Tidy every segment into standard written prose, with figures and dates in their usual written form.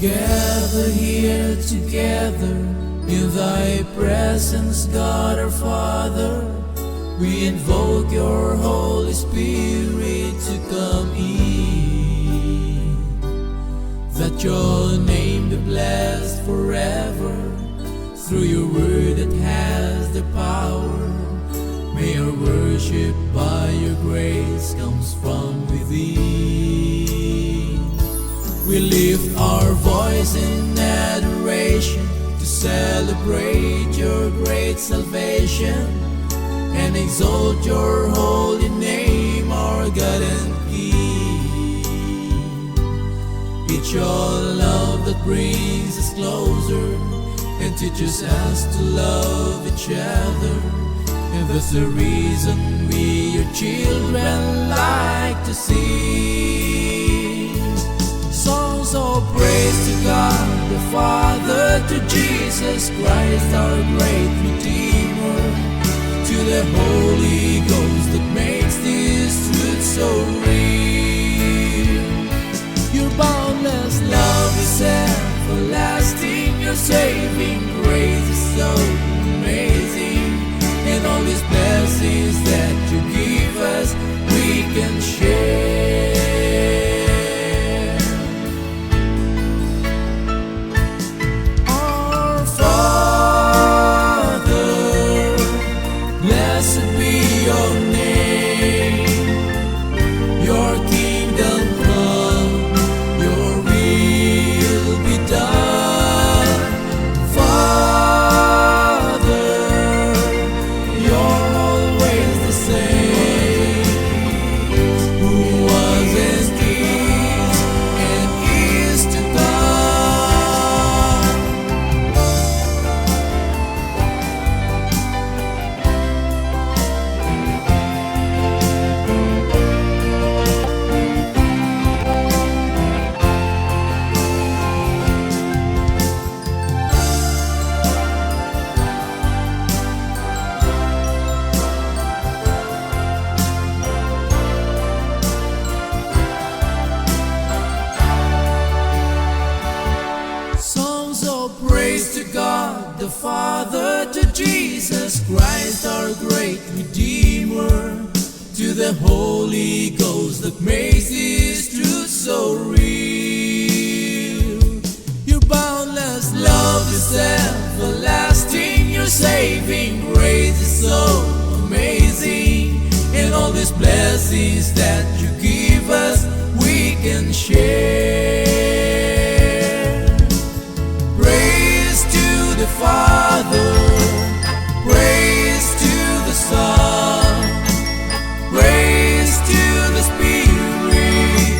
gather here together in thy presence, God our Father. We invoke your Holy Spirit to come in, that your name be blessed forever through your word that has the power. May our worship by your grace comes from within. We lift our voice in adoration to celebrate your great salvation and exalt your holy name, our God and King. It's your love that brings us closer and teaches us to love each other. And that's the reason we, your children, like to sing songs of praise to God the Father, to Jesus Christ our great Redeemer, to the Holy Ghost that makes this truth so real. Your boundless love is everlasting, your saving grace is so amazing, and all these blessings that you give us we can share. Our Father, blessed be your name. Your kingdom come, your will be done. Father, you're always the same, who was and is to come. Songs of praise to God the Father, to Jesus Christ our great Redeemer, to the Holy Ghost that makes this truth so real. Your boundless love is everlasting, your saving grace is so amazing, and all these blessings that you give us we can share. Praise to the Father, praise to the Son, praise to the Spirit,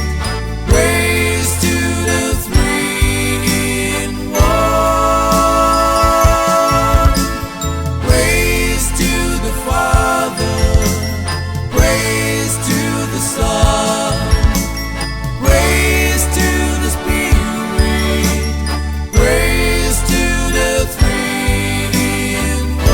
praise to the Three in One. Praise to the Father, praise to the Son, praise to the Spirit, praise to the Three in One.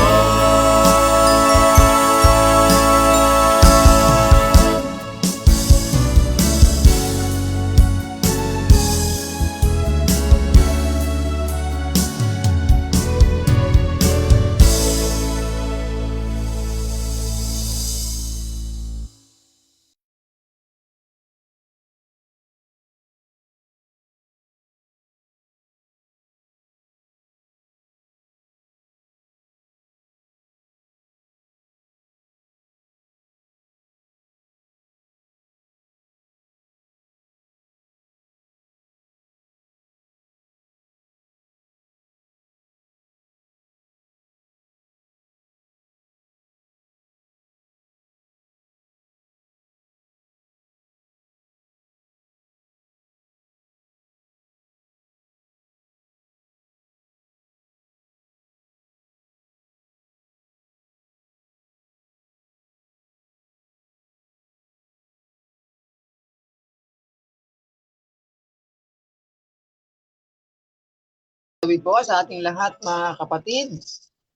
Gabi po sa ating lahat mga kapatid,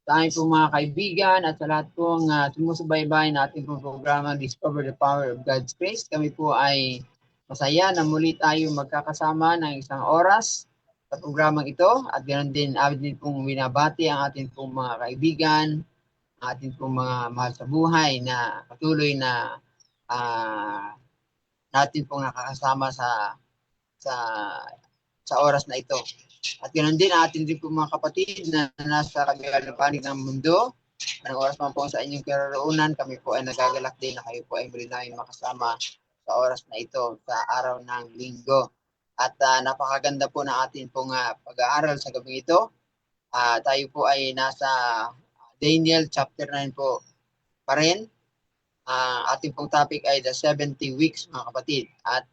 sa aming pong mga kaibigan at sa lahat pong sumusubaybay na ating pong programa Discover the Power of God's Grace. Kami po ay masaya na muli tayo magkakasama ng isang oras sa programang ito at ganoon din atin pong binabati ang ating pong mga kaibigan, ang ating pong mga mahal sa buhay na patuloy na natin pong nakakasama sa sa oras na ito. At ganoon din atin din po mga kapatid na nasa kabilang panig ng mundo. Anong oras man po sa inyong karoroonan, kami po ay nagagalak din na kayo po ay muli namin makasama sa oras na ito sa araw ng linggo. At napakaganda po na atin pong pag-aaral sa gabi ito. Tayo po ay nasa Daniel chapter 9 po pa rin. Ating pong topic ay the 70 weeks mga kapatid. At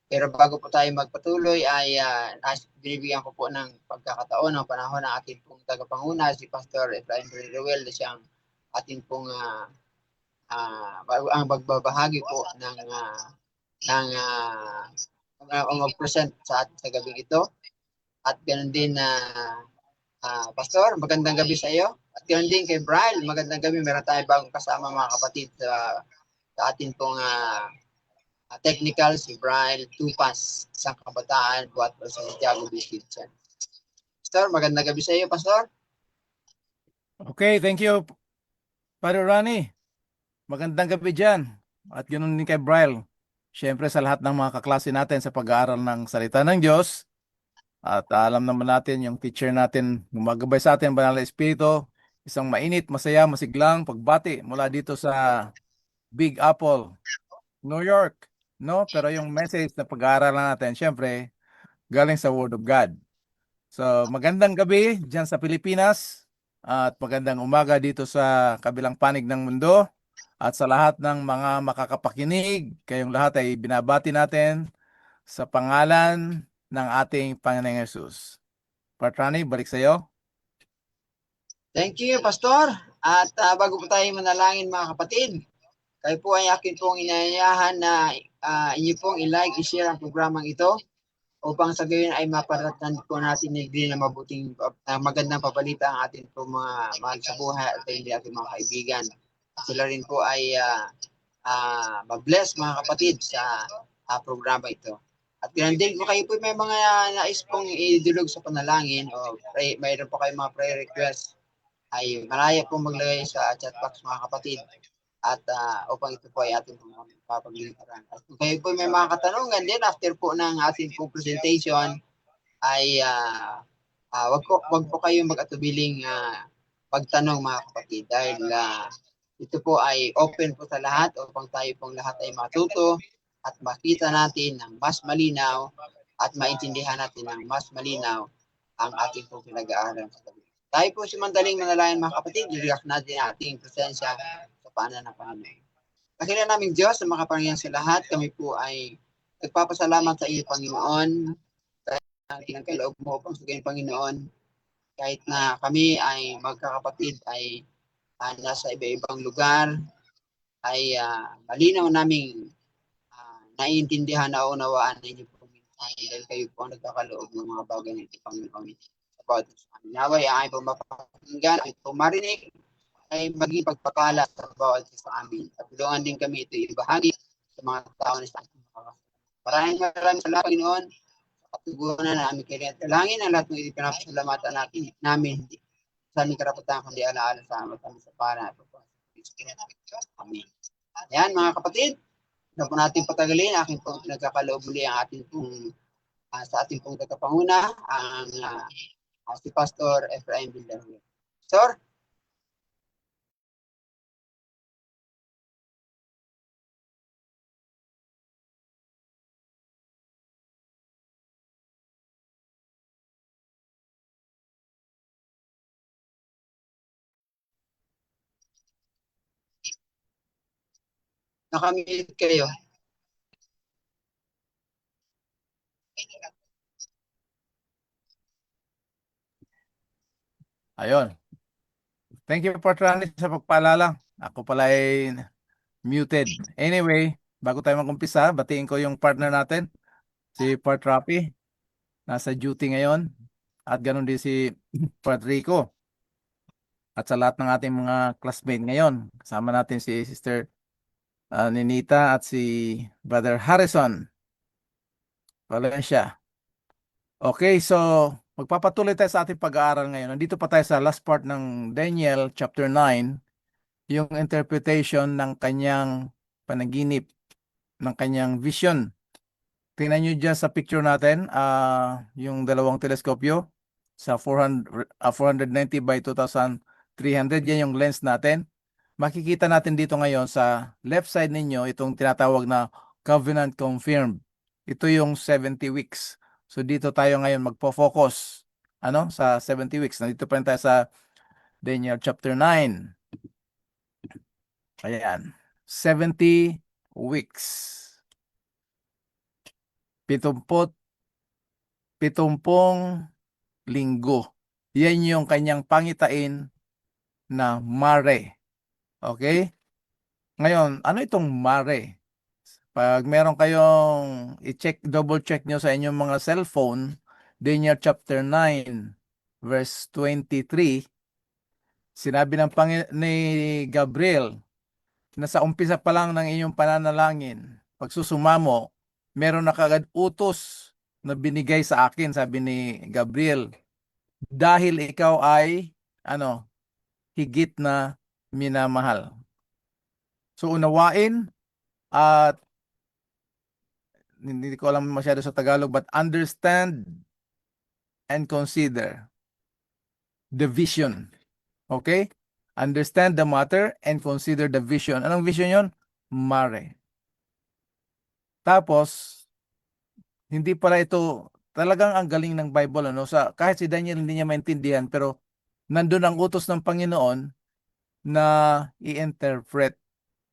pero bago po tayo magpatuloy ay binibigyan ko po ng pagkakataon ng panahon ng ating pong tagapanguna si Pastor Efrain Ruel na siyang ating pong ang magbabahagi po ng mag-present sa atin sa gabi ito. At ganoon din Pastor, magandang gabi sa iyo. At ganoon din kay Brian, magandang gabi. Meron tayong bagong kasama mga kapatid sa ating pong technical, si Brian Tupas, isang kabataan, buhat po sa Santiago Beach. Pastor, magandang gabi sa iyo, Pastor. Okay, thank you, Father Ronnie. Magandang gabi dyan. At ganoon din kay Brian. Siyempre sa lahat ng mga kaklase natin sa pag-aaral ng salita ng Diyos. At alam naman natin yung teacher natin gumagabay sa atin, Banal na Espiritu, isang mainit, masaya, masiglang pagbati mula dito sa Big Apple, New York. No? Pero yung message na pag-aaralan natin, siyempre, galing sa Word of God. So, magandang gabi dyan sa Pilipinas at magandang umaga dito sa kabilang panig ng mundo. At sa lahat ng mga makakapakinig, kayong lahat ay binabati natin sa pangalan ng ating Panginoong Yesus. Patrani, balik sa iyo. Thank you, Pastor. At bago po tayo manalangin mga kapatid, kayo po ay akin pong inayayahan na inyo pong i-like, i-share ang programang ito upang sa gayon ay maparatan po natin na mabuting, magandang pabalita ang ating po mga mahal sa buhay at hindi ating mga kaibigan. Sila rin po ay mag-bless mga kapatid sa programa ito. At ganoon din kung kayo po may mga nais pong idulog sa panalangin o mayroon po kayong mga prayer request, ay malaya pong maglagay sa chat box mga kapatid. At upang ito po ay ating papaglingkaran. At kung kayo po may mga katanungan din after po ng ating po presentation, ay wag po kayong mag-atubiling pagtanong mga kapatid dahil ito po ay open po sa lahat upang tayo pong lahat ay matuto at makita natin ng mas malinaw at maintindihan natin ng mas malinaw ang ating pong pinag-aaral sa gabi. Tayo po si mandaling manalangin mga kapatid, niliyak natin ang ating presensya sa paanan ng Panginoon. Kakilala namin Diyos na makapangyarihan sa lahat, kami po ay nagpapasalamat sa iyo Panginoon ang kinagkaloob mo upang sa gayon Panginoon, kahit na kami ay magkakapatid ay nasa iba-ibang lugar, ay malinaw naming naiintindihan na unawaan ninyo po minsan dahil kayo po ang nagkakaloob ng mga bagay na ito, Panginoon. Sa bawat isa kami naway, ang aming mapapakinggan, ay pumarinig, ay maging pagpapala sa bawat isa sa amin. At tulungan din kami ito ibahagi sa mga tao na sa ating maraming salamat, Panginoon, sa katugunan na aming kailangan ang lahat ng ipinapasalamatan namin sa aming karapatan kundi alaala sa amin sa para. Amen. Ayan mga kapatid, na po natin patagalin, aking pong nagkakaloob muli ang ating pong sa ating pong tagapanguna, ang si Pastor Efrain Villarreal. Sir? Nakamute kayo. Ayun. Thank you, Patrani, sa pagpaalala. Ako pala ay muted. Anyway, bago tayo mag-umpisa, batiin ko yung partner natin, si Part Rapi. Nasa duty ngayon. At ganun din si Part Rico. At sa lahat ng ating mga classmate ngayon, kasama natin si Sister Ninita at si Brother Harrison Valencia. Okay, so magpapatuloy tayo sa ating pag-aaral ngayon. Nandito pa tayo sa last part ng Daniel chapter 9, yung interpretation ng kanyang panaginip, ng kanyang vision. Tingnan nyo dyan sa picture natin, yung dalawang teleskopyo sa 490 by 2300, yan yung lens natin. Makikita natin dito ngayon sa left side ninyo itong tinatawag na covenant confirmed. Ito yung 70 weeks. So dito tayo ngayon magpo-focus sa 70 weeks. Nandito pa rin tayo sa Daniel chapter 9. Ayan. 70 weeks. 70 linggo. Yan yung kanyang pangitain na mare. Okay? Ngayon, ano itong mare? Pag meron kayong i-check, double check nyo sa inyong mga cellphone, Daniel chapter 9, verse 23, sinabi ni Gabriel na sa umpisa pa lang ng inyong pananalangin, pagsusumamo, meron na kagad utos na binigay sa akin, sabi ni Gabriel, dahil ikaw ay higit na minamahal. So unawain at hindi ko alam masyado sa Tagalog, but understand and consider the vision. Okay? Understand the matter and consider the vision. Anong vision yon? Mare. Tapos, hindi pala ito, talagang ang galing ng Bible. Kahit si Daniel hindi niya maintindihan, pero nandun ang utos ng Panginoon na i-interpret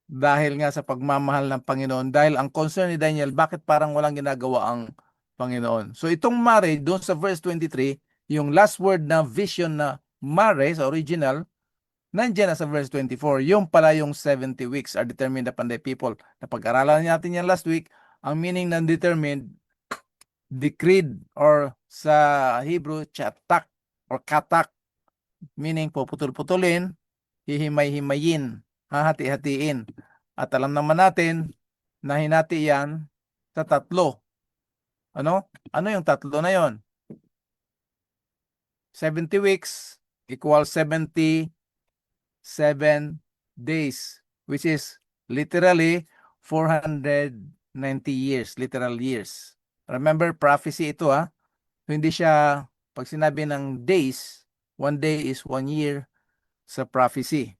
dahil nga sa pagmamahal ng Panginoon. Dahil ang concern ni Daniel, bakit parang walang ginagawa ang Panginoon? So itong mare, doon sa verse 23, yung last word na vision na mare sa original, nandiyan na sa verse 24. Yung pala yung 70 weeks are determined upon the people. Napag-aralan natin yan last week. Ang meaning ng determined, decreed, or sa Hebrew, chatak or katak, meaning puputol-putulin, hihimay-himayin, hahati-hatiin. At alam naman natin na hinati yan sa tatlo. Ano yung tatlo na yon? 70 weeks equals 77 days, which is literally 490 years, literal years. Remember, prophecy ito Hindi siya, pag sinabi ng days, 1 day is 1 year sa prophecy.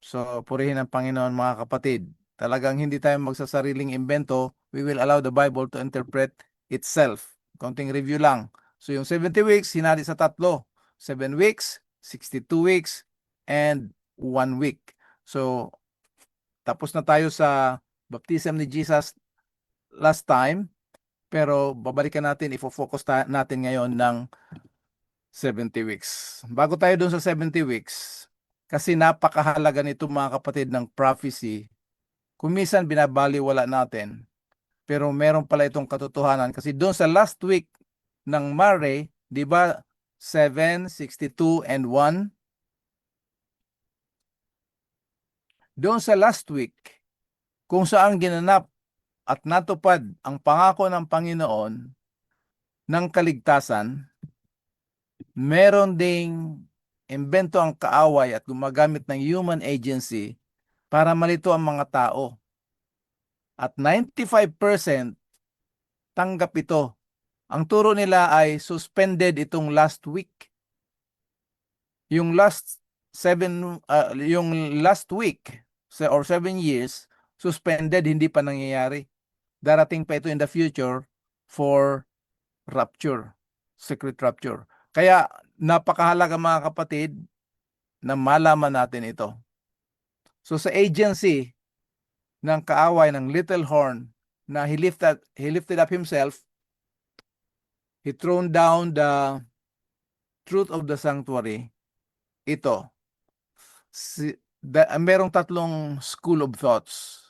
So, purihin ang Panginoon mga kapatid. Talagang hindi tayo magsasariling imbento. We will allow the Bible to interpret itself. Konting review lang. So, yung 70 weeks, hinati sa tatlo. 7 weeks, 62 weeks, and 1 week. So, tapos na tayo sa baptism ni Jesus last time. Pero, babalikan natin, ifo-focus natin ngayon ng 70 weeks. Bago tayo dun sa 70 weeks, kasi napakahalaga nito mga kapatid ng prophecy. Kung minsan binabaliwala natin, pero meron pala itong katotohanan. Kasi doon sa last week ng Mare, di ba 7, 62, and 1? Doon sa last week, kung saan ginanap at natupad ang pangako ng Panginoon ng kaligtasan, meron ding imbento ang kaaway at gumagamit ng human agency para malito ang mga tao. At 95% tanggap ito. Ang turo nila ay suspended itong last week. Yung last week or 7 years, suspended, hindi pa nangyayari. Darating pa ito in the future for rapture, secret rapture. Kaya napakahalaga mga kapatid na malaman natin ito. So sa agency ng kaaway ng little horn na he lifted up himself, he thrown down the truth of the sanctuary. Ito, merong tatlong school of thoughts.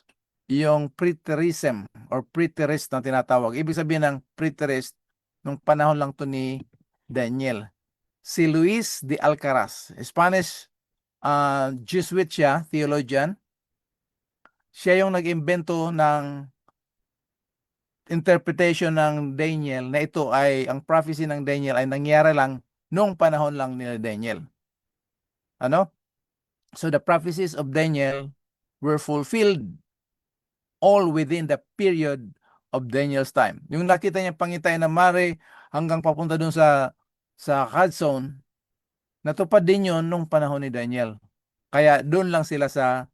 Yung preterism or preterist na tinatawag. Ibig sabihin ng preterist, nung panahon lang to ni Daniel. Si Luis de Alcaraz, Spanish Jesuit siya, theologian. Siya yung nag-imbento ng interpretation ng Daniel na ito ay, ang prophecy ng Daniel ay nangyari lang nung panahon lang ni Daniel. Ano? So the prophecies of Daniel were fulfilled all within the period of Daniel's time. Yung nakita niya pangitay na mare hanggang papunta dun sa Hudson, natupad din yun nung panahon ni Daniel. Kaya doon lang sila sa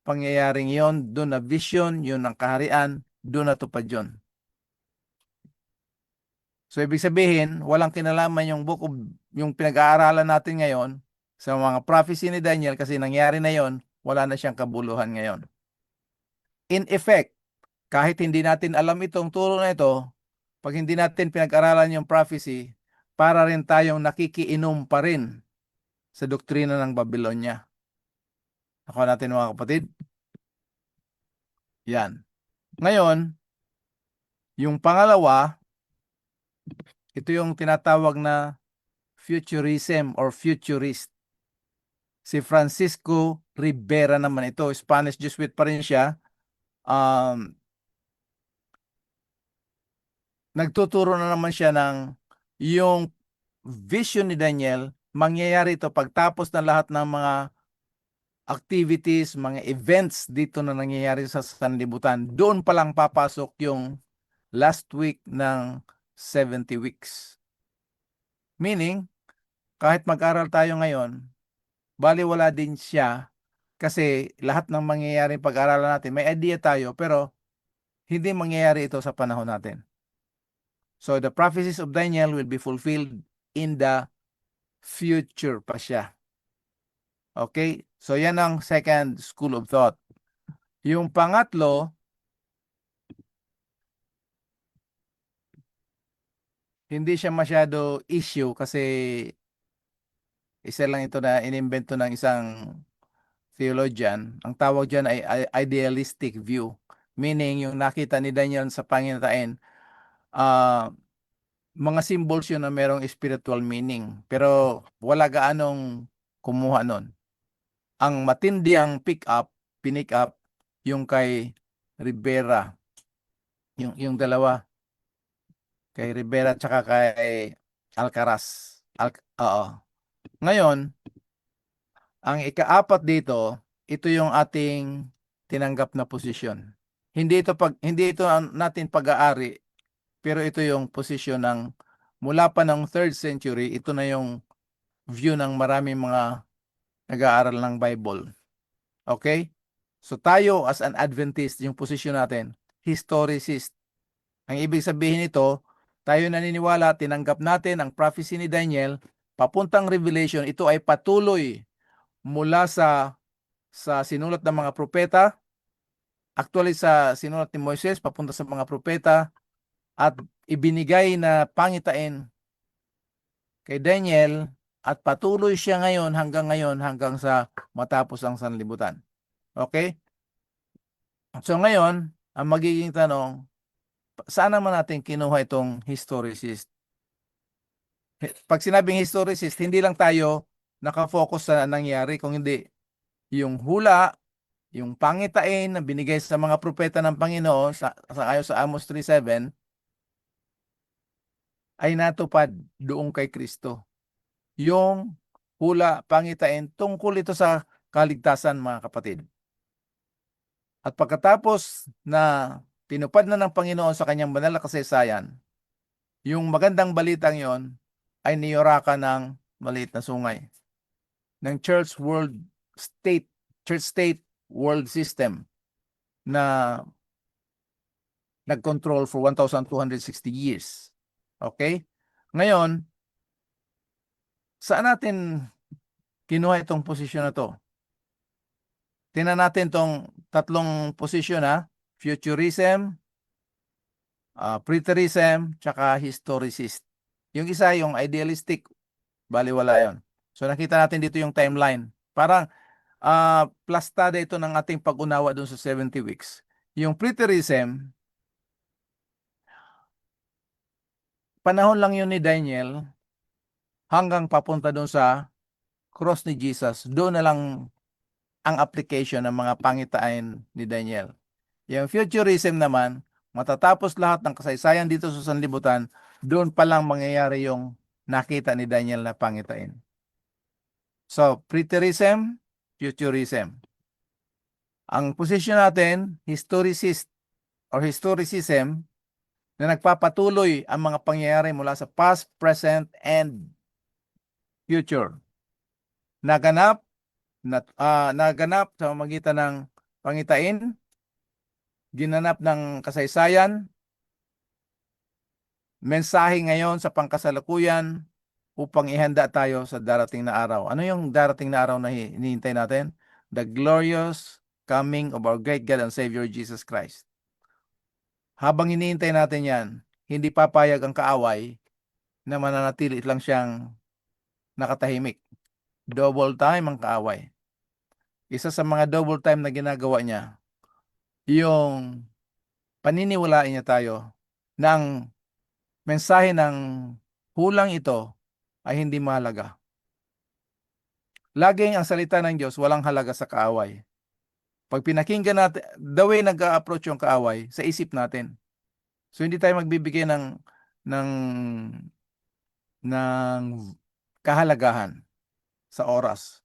pangyayaring yon, doon na vision, yun ang kaharian, doon natupad yun. So ibig sabihin, walang kinalaman yung yung pinag-aaralan natin ngayon sa mga prophecy ni Daniel kasi nangyari na yon, wala na siyang kabuluhan ngayon. In effect, kahit hindi natin alam itong turo na ito, pag hindi natin pinag-aralan yung prophecy, para rin tayong nakikiinom pa rin sa doktrina ng Babylonia. Ako natin mga kapatid. Yan. Ngayon, yung pangalawa, ito yung tinatawag na futurism or futurist. Si Francisco Rivera naman ito, Spanish Jesuit pa rin siya. Nagtuturo na naman siya ng yung vision ni Daniel, mangyayari ito pagtapos ng lahat ng mga activities, mga events dito na nangyayari sa sanlibutan. Doon pa lang papasok yung last week ng 70 weeks. Meaning, kahit mag-aral tayo ngayon, baliwala din siya kasi lahat ng mangyayari pag-aralan natin, may idea tayo pero hindi mangyayari ito sa panahon natin. So the prophecies of Daniel will be fulfilled in the future pa siya. Okay? So yan ang second school of thought. Yung pangatlo, hindi siya masyado issue kasi isa lang ito na inimbento ng isang theologian. Ang tawag dyan ay idealistic view. Meaning, yung nakita ni Daniel sa pangintain, mga symbols yun na merong spiritual meaning. Pero wala gaanong kumuha nun. Ang matindi ang pick up yung kay Rivera. Yung dalawa. Kay Rivera tsaka kay Alcaraz. Oo. Ngayon, ang ikaapat dito, ito yung ating tinanggap na posisyon. Hindi ito natin pag-aari, pero ito yung posisyon ng mula pa ng 3rd century, ito na yung view ng maraming mga nag-aaral ng Bible. Okay? So tayo as an Adventist, yung posisyon natin, historicist. Ang ibig sabihin nito, tayo naniniwala, tinanggap natin ang prophecy ni Daniel, papuntang Revelation, ito ay patuloy mula sa sinulat ng mga propeta, actually sa sinulat ni Moises, papunta sa mga propeta, at ibinigay na pangitain kay Daniel, at patuloy siya ngayon, hanggang sa matapos ang sanlibutan. Okay? So ngayon, ang magiging tanong, saan naman natin kinuha itong historicist? Pag sinabing historicist, hindi lang tayo nakafocus sa nangyari, kung hindi yung hula, yung pangitain na binigay sa mga propeta ng Panginoon ayon sa Amos 3:7 ay natupad doon kay Kristo. Yung hula, pangitain, tungkol ito sa kaligtasan, mga kapatid. At pagkatapos na tinupad na ng Panginoon sa kanyang banal na kasaysayan, yung magandang balitang yon ay niyuraka ng maliit na sungay ng church state world system na nag-control for 1,260 years. Okay? Ngayon, saan natin kinuha itong posisyon na to? Tingnan natin tong tatlong posisyon, futurism, preterism, tsaka historicist. Yung isa, yung idealistic, baliwala yon. So nakita natin dito yung timeline. Parang plastada ito ng ating pag-unawa dun sa 70 weeks. Yung preterism, panahon lang yun ni Daniel hanggang papunta dun sa cross ni Jesus. Doon na lang ang application ng mga pangitain ni Daniel. Yung futurism naman, Matatapos lahat ng kasaysayan dito sa sanlibutan, doon pa lang mangyayari yung nakita ni Daniel na pangitain. So, preterism, futurism. Ang posisyon natin, historicist or historicism, na nagpapatuloy ang mga pangyayari mula sa past, present, and future. Naganap sa pamamagitan ng pangitain, ginanap ng kasaysayan, mensahe ngayon sa pangkasalukuyan upang ihanda tayo sa darating na araw. Ano yung darating na araw na hinihintay natin? The glorious coming of our great God and Savior Jesus Christ. Habang hinihintay natin yan, hindi papayag ang kaaway na mananatili lang siyang nakatahimik. Double time ang kaaway. Isa sa mga double time na ginagawa niya, yung paniniwalaan niya tayo na ang mensahe ng hulang ito ay hindi mahalaga. Laging ang salita ng Diyos walang halaga sa kaaway. Pag pinakinggan natin, the way nag-a-approach yung kaaway, sa isip natin. So hindi tayo magbibigay ng kahalagahan sa oras.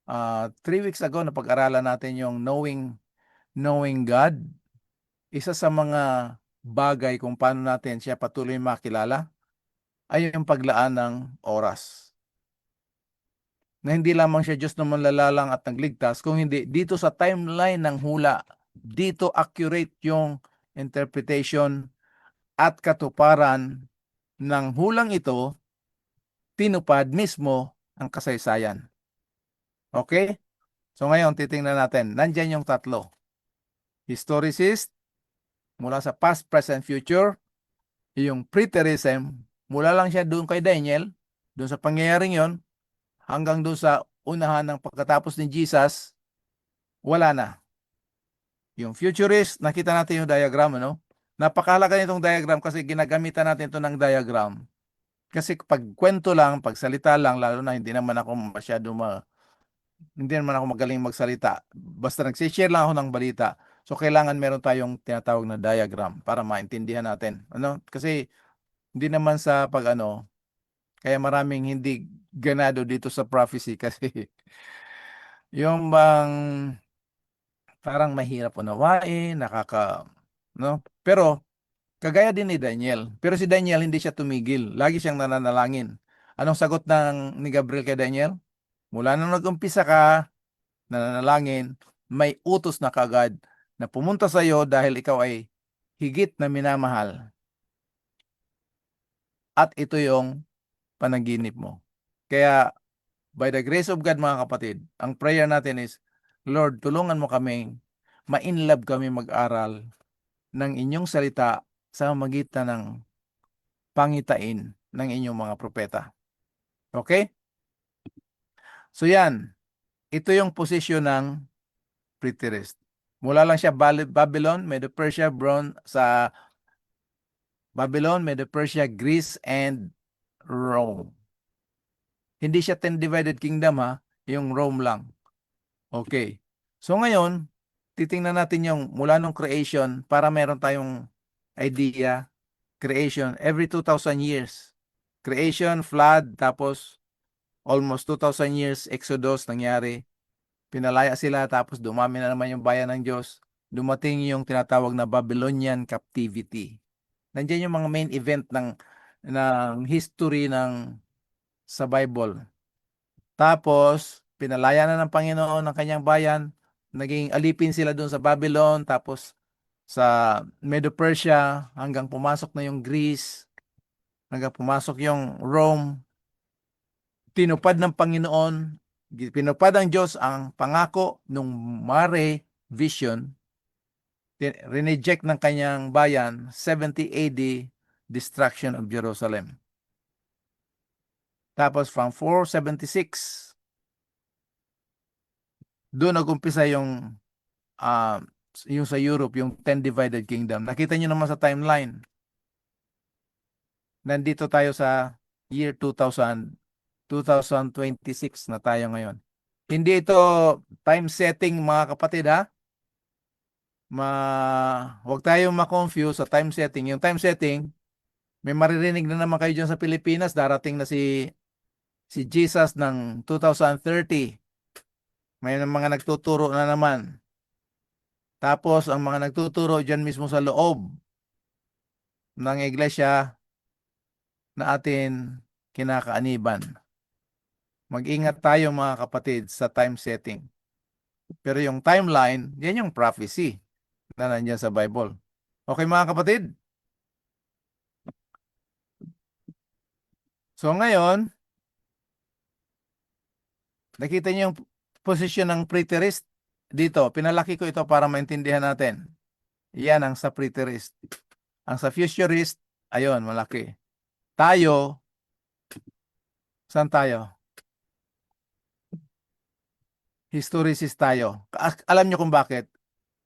3 weeks ago, napag-aralan natin yung knowing God. Isa sa mga bagay kung paano natin siya patuloy makilala ay yung paglaan ng oras. Na hindi lamang siya Diyos na manlalalang at nagligtas, kung hindi, dito sa timeline ng hula, dito accurate yung interpretation at katuparan ng hulang ito, tinupad mismo ang kasaysayan. Okay? So ngayon, titingnan natin. Nandyan yung tatlo. Historicist, mula sa past, present, future. Yung preterism, mula lang siya doon kay Daniel, doon sa pangyayaring yon, hanggang doon sa unahan ng pagkatapos ni Jesus, wala na. Yung futurist, nakita natin yung diagram, ano? Napakahalaga nitong diagram kasi ginagamitan natin ito ng diagram. Kasi pag kwento lang, pag salita lang, lalo na hindi naman ako magaling magsalita. Basta nagsishare lang ako ng balita. So kailangan meron tayong tinatawag na diagram para maintindihan natin. Ano? Kasi hindi naman sa kaya maraming hindi ganado dito sa prophecy kasi yung parang mahirap unawain, no? Pero kagaya din ni Daniel. Pero si Daniel hindi siya tumigil. Lagi siyang nananalangin. Anong sagot ni Gabriel kay Daniel? Mula nung nag-umpisa ka, nananalangin, may utos na kagad na pumunta sa iyo dahil ikaw ay higit na minamahal. At ito yung panaginip mo. Kaya, by the grace of God, mga kapatid, ang prayer natin is, Lord, tulungan mo kami, ma-inlove kami mag-aral ng inyong salita sa magitan ng pangitain ng inyong mga propeta. Okay? So yan, ito yung posisyon ng preterist. Mula lang siya Babylon, Medo-Persia, Greece, and Rome. Hindi siya 10 divided kingdom yung Rome lang. Okay. So ngayon, titingnan natin yung mula nung creation para meron tayong idea. Creation, every 2,000 years. Creation, flood, tapos almost 2,000 years, Exodus nangyari. Pinalaya sila, tapos dumami na naman yung bayan ng Diyos. Dumating yung tinatawag na Babylonian captivity. Nandiyan yung mga main event ng history sa Bible. Tapos, pinalaya na ng Panginoon ng kanyang bayan. Naging alipin sila doon sa Babylon, tapos sa Medo-Persia, hanggang pumasok na yung Greece, hanggang pumasok yung Rome. Tinupad ng Panginoon, pinupad ng Diyos ang pangako nung Mare vision, rineject ng kanyang bayan, 70 AD, destruction of Jerusalem. Tapos from 476, doon nag-umpisa yung sa Europe, yung 10 divided kingdom. Nakita nyo naman sa timeline. Nandito tayo sa year 2026 na tayo ngayon. Hindi ito time setting, mga kapatid, huwag tayong ma-confuse sa time setting. Yung time setting, may maririnig na naman kayo dyan sa Pilipinas, darating na si Jesus ng 2030. May mga nagtuturo na naman. Tapos, ang mga nagtuturo dyan mismo sa loob ng iglesia na atin kinakaaniban. Mag-ingat tayo mga kapatid sa time setting. Pero yung timeline, yan yung prophecy na nandiyan sa Bible. Okay mga kapatid? So ngayon, nakita niyo yung posisyon ng preterist dito. Pinalaki ko ito para maintindihan natin. Yan ang sa preterist. Ang sa futurist, ayun, malaki. Tayo, saan tayo? Historicist tayo. Alam niyo kung bakit?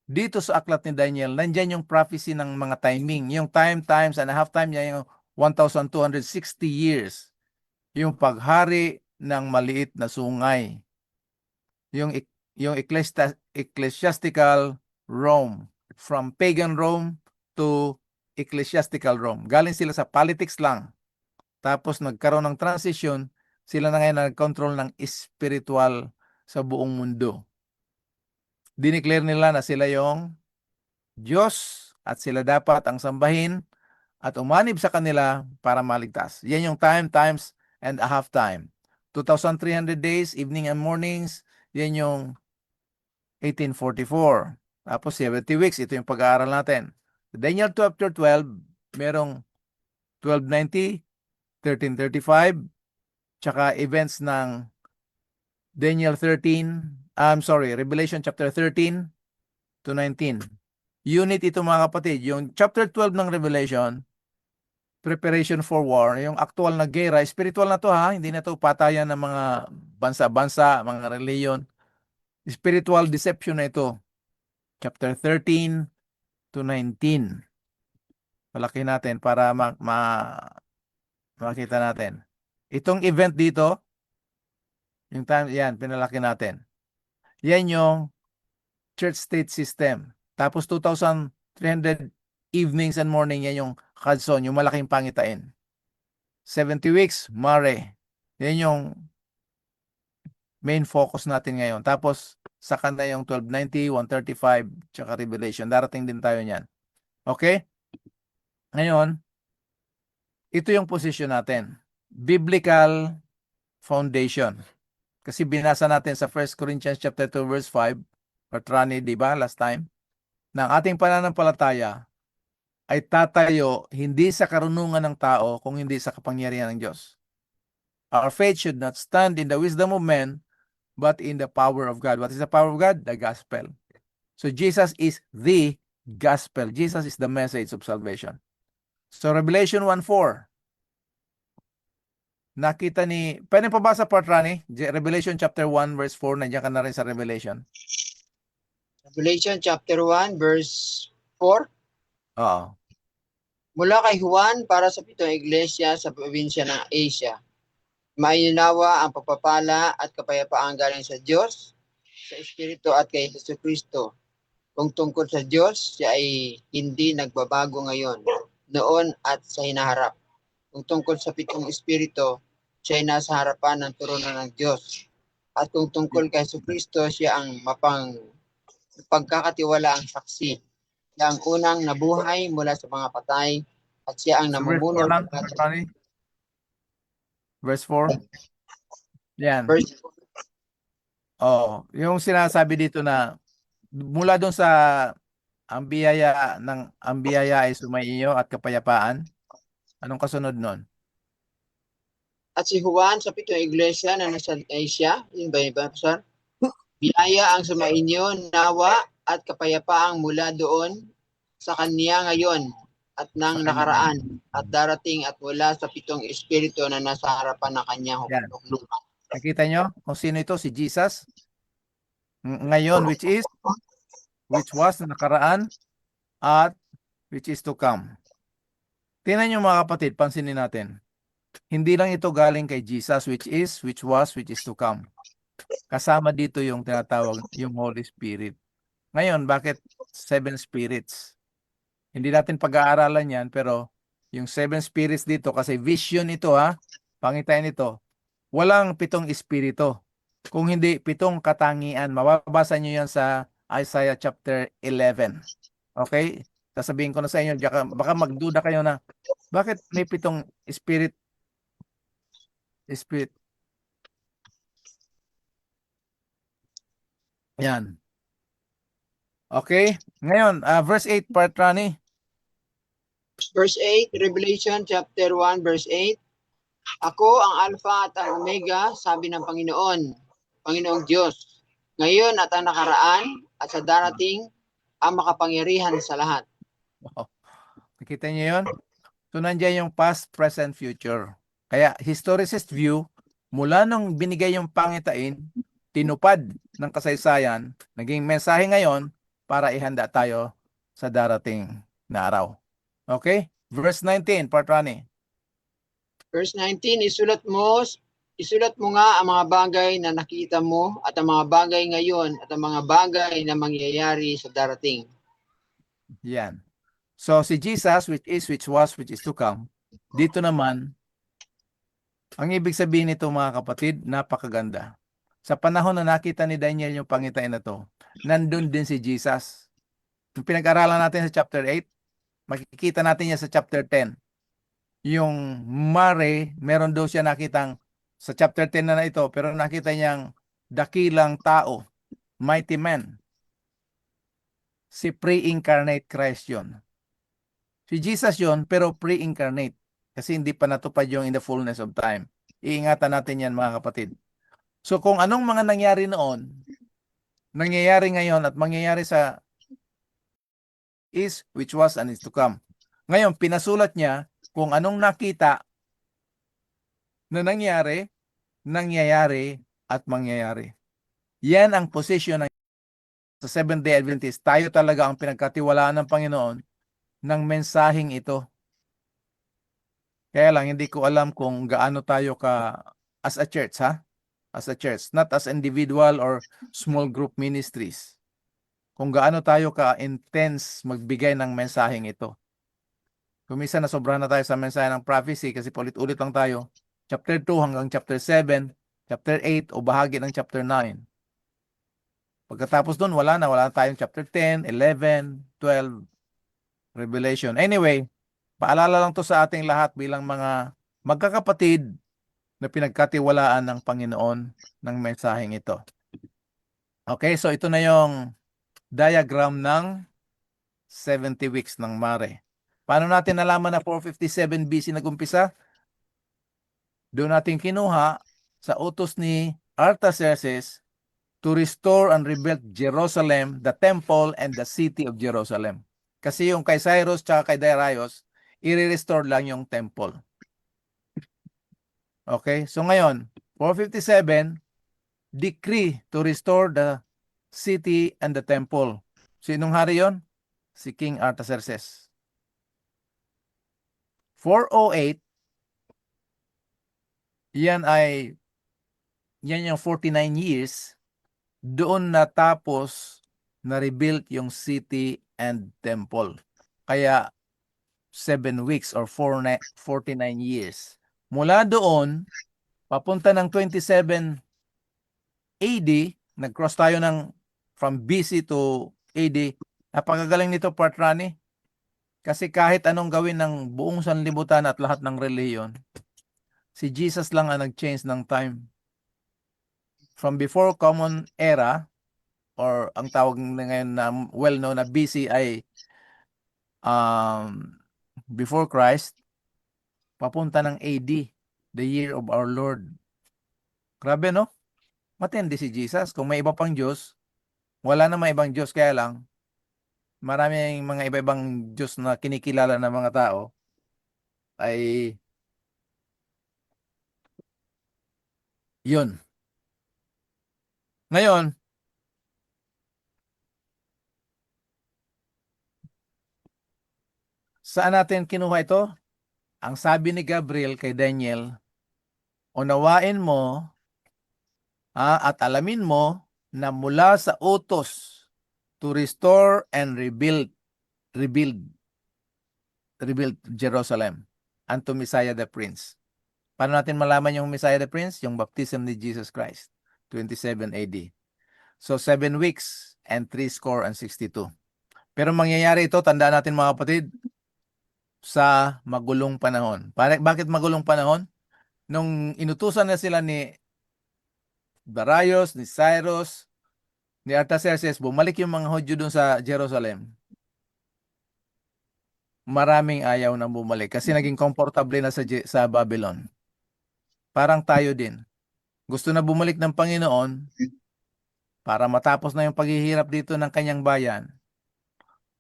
Dito sa aklat ni Daniel, nandyan yung prophecy ng mga timing. Yung time, times, and a half time niya, yung 1,260 years. Yung paghari ng maliit na sungay. Yung ecclesiastical Rome. From pagan Rome to ecclesiastical Rome. Galing sila sa politics lang. Tapos nagkaroon ng transition, sila na ngayon nag-control ng spiritual sa buong mundo. Dineclare nila na sila yung Diyos at sila dapat ang sambahin at umanib sa kanila para maligtas. Yan yung time, times, and a half time. 2,300 days, evening and mornings, yan yung 1844. Tapos 70 weeks, ito yung pag-aaral natin. Daniel chapter 12, merong 1290, 1335, tsaka events ng Daniel 13, Revelation chapter 13 to 19. Unit ito mga kapatid. Yung chapter 12 ng Revelation, preparation for war, yung actual na gera, spiritual na to ha, hindi na to patayan ng mga bansa-bansa, mga reliyon. Spiritual deception na ito. Chapter 13 to 19. Palaki natin para makita natin. Itong event dito, yung time, yan, pinalaki natin. Yan yung church-state system. Tapos 2,300 evenings and morning, yan yung Hudson, yung malaking pangitain. 70 weeks, Mare. Yan yung main focus natin ngayon. Tapos, saka na yung 1290, 135, tsaka Revelation. Darating din tayo niyan. Okay? Ngayon, ito yung position natin. Biblical foundation. Kasi binasa natin sa 1 Corinthians chapter 2 verse 5, Patrani, di ba, last time, na ang ating pananampalataya ay tatayo hindi sa karunungan ng tao, kung hindi sa kapangyarihan ng Diyos. Our faith should not stand in the wisdom of men, but in the power of God. What is the power of God? The gospel. So Jesus is the gospel. Jesus is the message of salvation. So Revelation 1:4. Nakita ni, pwede pabasa part, Rani? Revelation chapter 1 verse 4, nandiyan ka na rin sa Revelation. Revelation chapter 1 verse 4. Oo. Mula kay Juan para sa pitong iglesia sa probinsya ng Asia. Mainunawa ang pagpapala at kapayapaan galing sa Diyos, sa Espiritu at kay Jesucristo. Kung tungkol sa Diyos, siya ay hindi nagbabago ngayon, noon at sa hinaharap. Kung tungkol sa pitong Espiritu, siya ay nasa harapan ng turunan ng Diyos. At kung tungkol kay Jesucristo, siya ang pagkakatiwalaang saksi. Siya ang unang nabuhay mula sa mga patay at siya ang namumuno. Verse 4. Yan. Verse 4. Oh, yung sinasabi dito na mula doon sa ang biyaya ay sumaiyo at kapayapaan. Anong kasunod nun? At si Juan sa pitong iglesia na nasa Asia, yun ba yung Pastor? Biyaya ang sumainyo, nawa at kapayapaang mula doon sa kanya ngayon at nang nakaraan at darating at mula sa pitong espiritu na nasa harapan ng kanyang huklukan. Nakita nyo kung sino ito? Si Jesus. Ngayon, which was nakaraan at which is to come. Tingnan nyo mga kapatid, pansinin natin. Hindi lang ito galing kay Jesus, which was, which is to come. Kasama dito yung tinatawag, yung Holy Spirit. Ngayon, bakit seven spirits. Hindi natin pag-aaralan yan, pero yung seven spirits dito, kasi vision ito ha, pangitain ito, walang 7 espiritu. Kung hindi, 7 katangian. Mababasa nyo yan sa Isaiah chapter 11. Okay? Sasabihin ko na sa inyo, baka magduda kayo na, bakit may 7 spirit? Yan. Okay? Ngayon, verse 8, part Rani. Verse 8, Revelation chapter 1, verse 8. Ako ang Alpha at ang Omega, sabi ng Panginoong Diyos. Ngayon at ang nakaraan at sa darating, ang makapangyarihan sa lahat. Wow. Nakita niyo yun? So, nandiyan yung past, present, future. Kaya, historicist view, mula nung binigay yung pangitain, tinupad ng kasaysayan, naging mensahe ngayon para ihanda tayo sa darating na araw. Okay? Verse 19, part Rani. Verse 19, isulat mo nga ang mga bagay na nakita mo at ang mga bagay ngayon at ang mga bagay na mangyayari sa darating. Yan. So, si Jesus, which is, which was, which is to come, dito naman, ang ibig sabihin nito mga kapatid, napakaganda. Sa panahon na nakita ni Daniel yung pangitain na to, nandun din si Jesus. Yung pinag-aralan natin sa chapter 8, makikita natin yan sa chapter 10. Yung Mare, meron daw siya nakitang, sa chapter 10 na ito, pero nakita niyang dakilang tao, mighty man. Si pre-incarnate Christ yun. Si Jesus yun, pero pre-incarnate. Kasi hindi pa natupad yung in the fullness of time. Iingatan natin yan mga kapatid. So kung anong mga nangyari noon, nangyayari ngayon at mangyayari sa is, which was, and is to come. Ngayon, pinasulat niya kung anong nakita na nangyayari at mangyayari. Yan ang position ng sa Seventh-day Adventist. Tayo talaga ang pinagkatiwalaan ng Panginoon ng mensaheng ito. Kaya lang, hindi ko alam kung gaano tayo ka as a church, ha? As a church, not as individual or small group ministries. Kung gaano tayo ka-intense magbigay ng mensaheng ito. Kumisa na sobrahan na tayo sa mensahe ng prophecy kasi paulit-ulit lang tayo. Chapter 2 hanggang chapter 7, chapter 8 o bahagi ng chapter 9. Pagkatapos doon, wala na tayong chapter 10, 11, 12, Revelation. Anyway, paalala lang to sa ating lahat bilang mga magkakapatid na pinagkatiwalaan ng Panginoon ng mensaheng ito. Okay, so ito na yung diagram ng 70 weeks ng Mare. Paano natin nalaman na 457 BC nag-umpisa? Doon natin kinuha sa utos ni Artaxerxes to restore and rebuild Jerusalem, the temple, and the city of Jerusalem. Kasi yung kay Cyrus tsaka kay Darius, i-restore lang yung temple. Okay, so ngayon, 457, decree to restore the city and the temple. Sinong hari yon? Si King Artaxerxes. 408, yan yung 49 years, doon natapos na rebuild yung city and temple. Kaya 7 weeks or 49 years. Mula doon, papunta ng 27 AD, nag-cross tayo from BC to AD. Napakagaling nito, Part Rani. Kasi kahit anong gawin ng buong sanlibutan at lahat ng reliyon, si Jesus lang ang nag-change ng time. From before Common Era, or ang tawag na ngayon na well-known na BC ay before Christ, papunta ng AD, the year of our Lord. Grabe, no? Matindi si Jesus. Kung may iba pang Diyos, wala na may ibang Diyos, kaya lang, maraming mga iba-ibang Diyos na kinikilala ng mga tao ay yun. Ngayon, saan natin kinuha ito? Ang sabi ni Gabriel kay Daniel, unawain mo at alamin mo na mula sa utos to restore and rebuild Jerusalem unto Messiah the Prince. Paano natin malaman yung Messiah the Prince? Yung baptism ni Jesus Christ, 27 AD. So 7 weeks and 62. Pero mangyayari ito, tandaan natin mga kapatid, sa magulong panahon. Bakit magulong panahon? Nung inutusan na sila ni Darius, ni Cyrus, ni Artaxerxes, bumalik yung mga Hudyo dun sa Jerusalem. Maraming ayaw na bumalik kasi naging komportable na sa Babylon. Parang tayo din. Gusto na bumalik ng Panginoon para matapos na yung paghihirap dito ng kanyang bayan.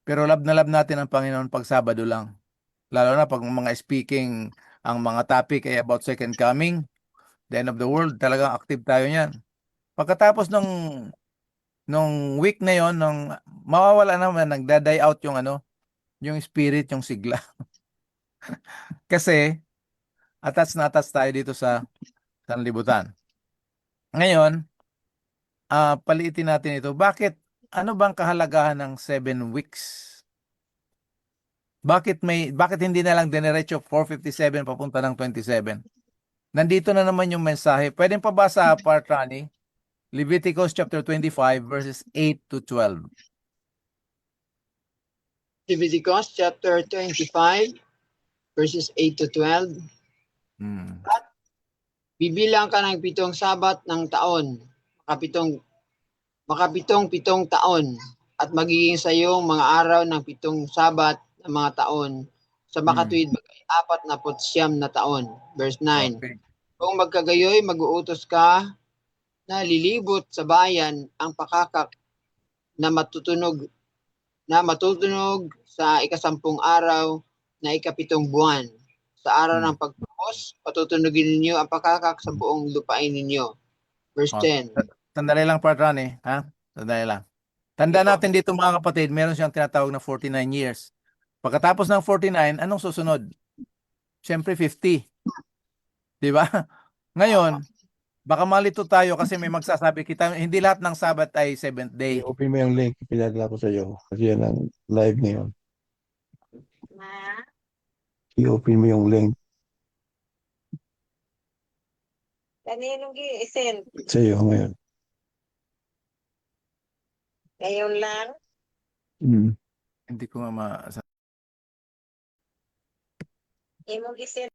Pero love na love natin ang Panginoon pag Sabado lang. Lalo na pag mga speaking, ang mga topic ay about second coming, the end of the world, talagang active tayo niyan. Pagkatapos nung week na yon, mawawala naman, nagda-die out yung yung spirit, yung sigla. Kasi attached na attached tayo dito sa sanlibutan. Ngayon, paliitin natin ito. Ano bang kahalagahan ng 7 weeks? Bakit hindi na lang dinerecho 457 papunta ng 27? Nandito na naman yung mensahe. Pwedeng pabasa, Part Rani, Leviticus chapter 25 verses 8 to 12. Leviticus chapter 25, verses 8 to 12. Bibilang ka ng 7 sabat ng taon, makapitong taon, at magiging sa iyong mga araw ng 7 sabat ng mga taon sa makatuwid 49 na taon. Verse 9. Okay. Kung magkagayoy, mag-uutos ka na lilibot sa bayan ang pakakak na matutunog sa 10 araw na 7 buwan. Sa araw ng pagpupos, patutunugin ninyo ang pakakak sa buong lupain ninyo. Verse 10. Sandali lang, Part Rani, ha? Sandali lang. Tanda natin dito mga kapatid, meron siyang tinatawag na 49 years. Pagkatapos ng 49, anong susunod? Siyempre 50. Di ba? Ngayon, baka malito tayo kasi may magsasabi kita, hindi lahat ng Sabat ay 7th day. I-open mo yung link, pinadala ko sa iyo. Kasi yan ang live ngayon. I-open mo yung link Kaninong i-send? sa iyo ngayon. Ngayon lang? Hindi ko nga Imong i-send.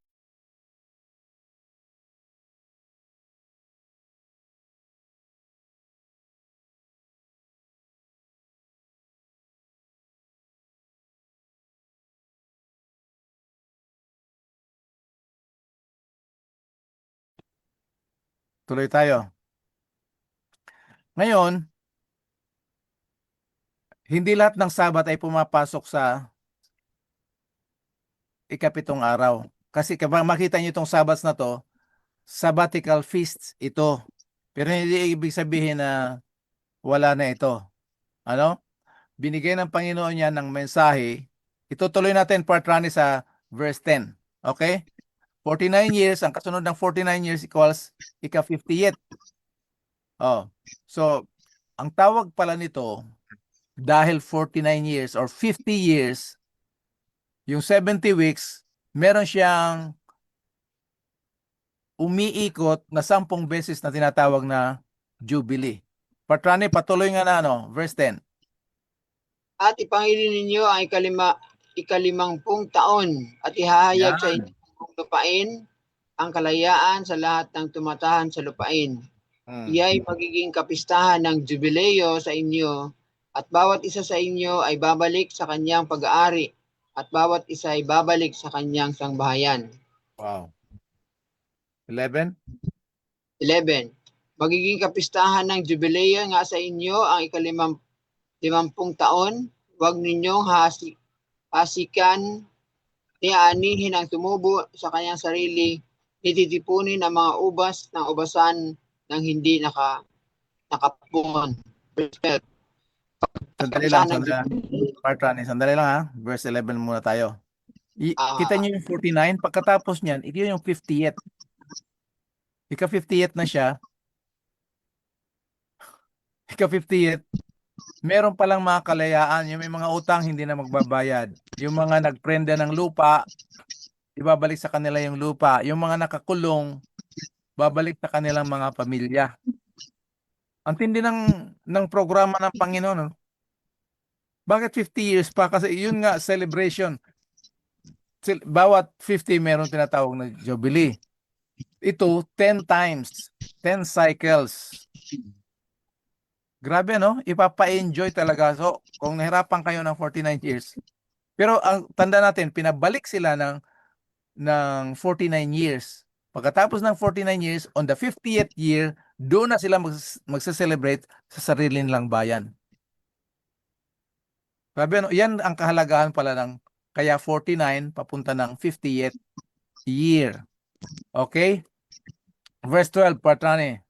tuloy tayo. Ngayon, hindi lahat ng Sabat ay pumapasok sa 7 araw. Kasi kapag makita niyo itong Sabats na to, sabbatical feasts ito. Pero hindi ibig sabihin na wala na ito. Ano? Binigay ng Panginoon niya ng mensahe. Itutuloy natin, Part Rani, sa verse 10. Okay? 49 years, ang kasunod ng 49 years equals ika-50th. Oh. So, ang tawag pala nito, dahil 49 years or 50 years, yung 70 weeks, meron siyang umiikot na 10 beses na tinatawag na Jubilee. Patrani, patuloy nga na verse 10. At ipangili ninyo ang ika-50 taon at ihahayag sa inyong lupain ang kalayaan sa lahat ng tumatahan sa lupain. Iya'y magiging kapistahan ng jubileo sa inyo at bawat isa sa inyo ay babalik sa kanyang pag-aari at bawat isa ay babalik sa kanyang sangbahayan. Wow. 11. Magiging kapistahan ng jubileo nga sa inyo ang ika-50 taon. Huwag ninyong hasikan ni aanihin ang tumubo sa kanyang sarili, nititipunin ang mga ubas ng ubasan ng hindi nakapon. Sandali lang ha. Verse 11 muna tayo. Kita niyo yung 49, pagkatapos niyan, ito yung 50th. Ika-50th na siya. Ika-50th, meron palang mga kalayaan, yung may mga utang hindi na magbabayad. Yung mga nagprenda ng lupa, ibabalik sa kanila yung lupa. Yung mga nakakulong, babalik sa kanilang mga pamilya. Ang tindi ng programa ng Panginoon. No? Bakit 50 years pa? Kasi yun nga, celebration. Bawat 50 meron tinatawag na Jubilee. Ito, 10 times, 10 cycles. Grabe, no? Ipapa-enjoy talaga. So, kung nahirapan kayo ng 49 years, pero ang tanda natin, pinabalik sila ng 49 years. Pagkatapos ng 49 years, on the 50th year, doon na sila magse-celebrate sa sarili nilang bayan. Grabe, no? Yan ang kahalagahan pala ng kaya 49 papunta ng 50th year. Okay? Verse 12, Patrani.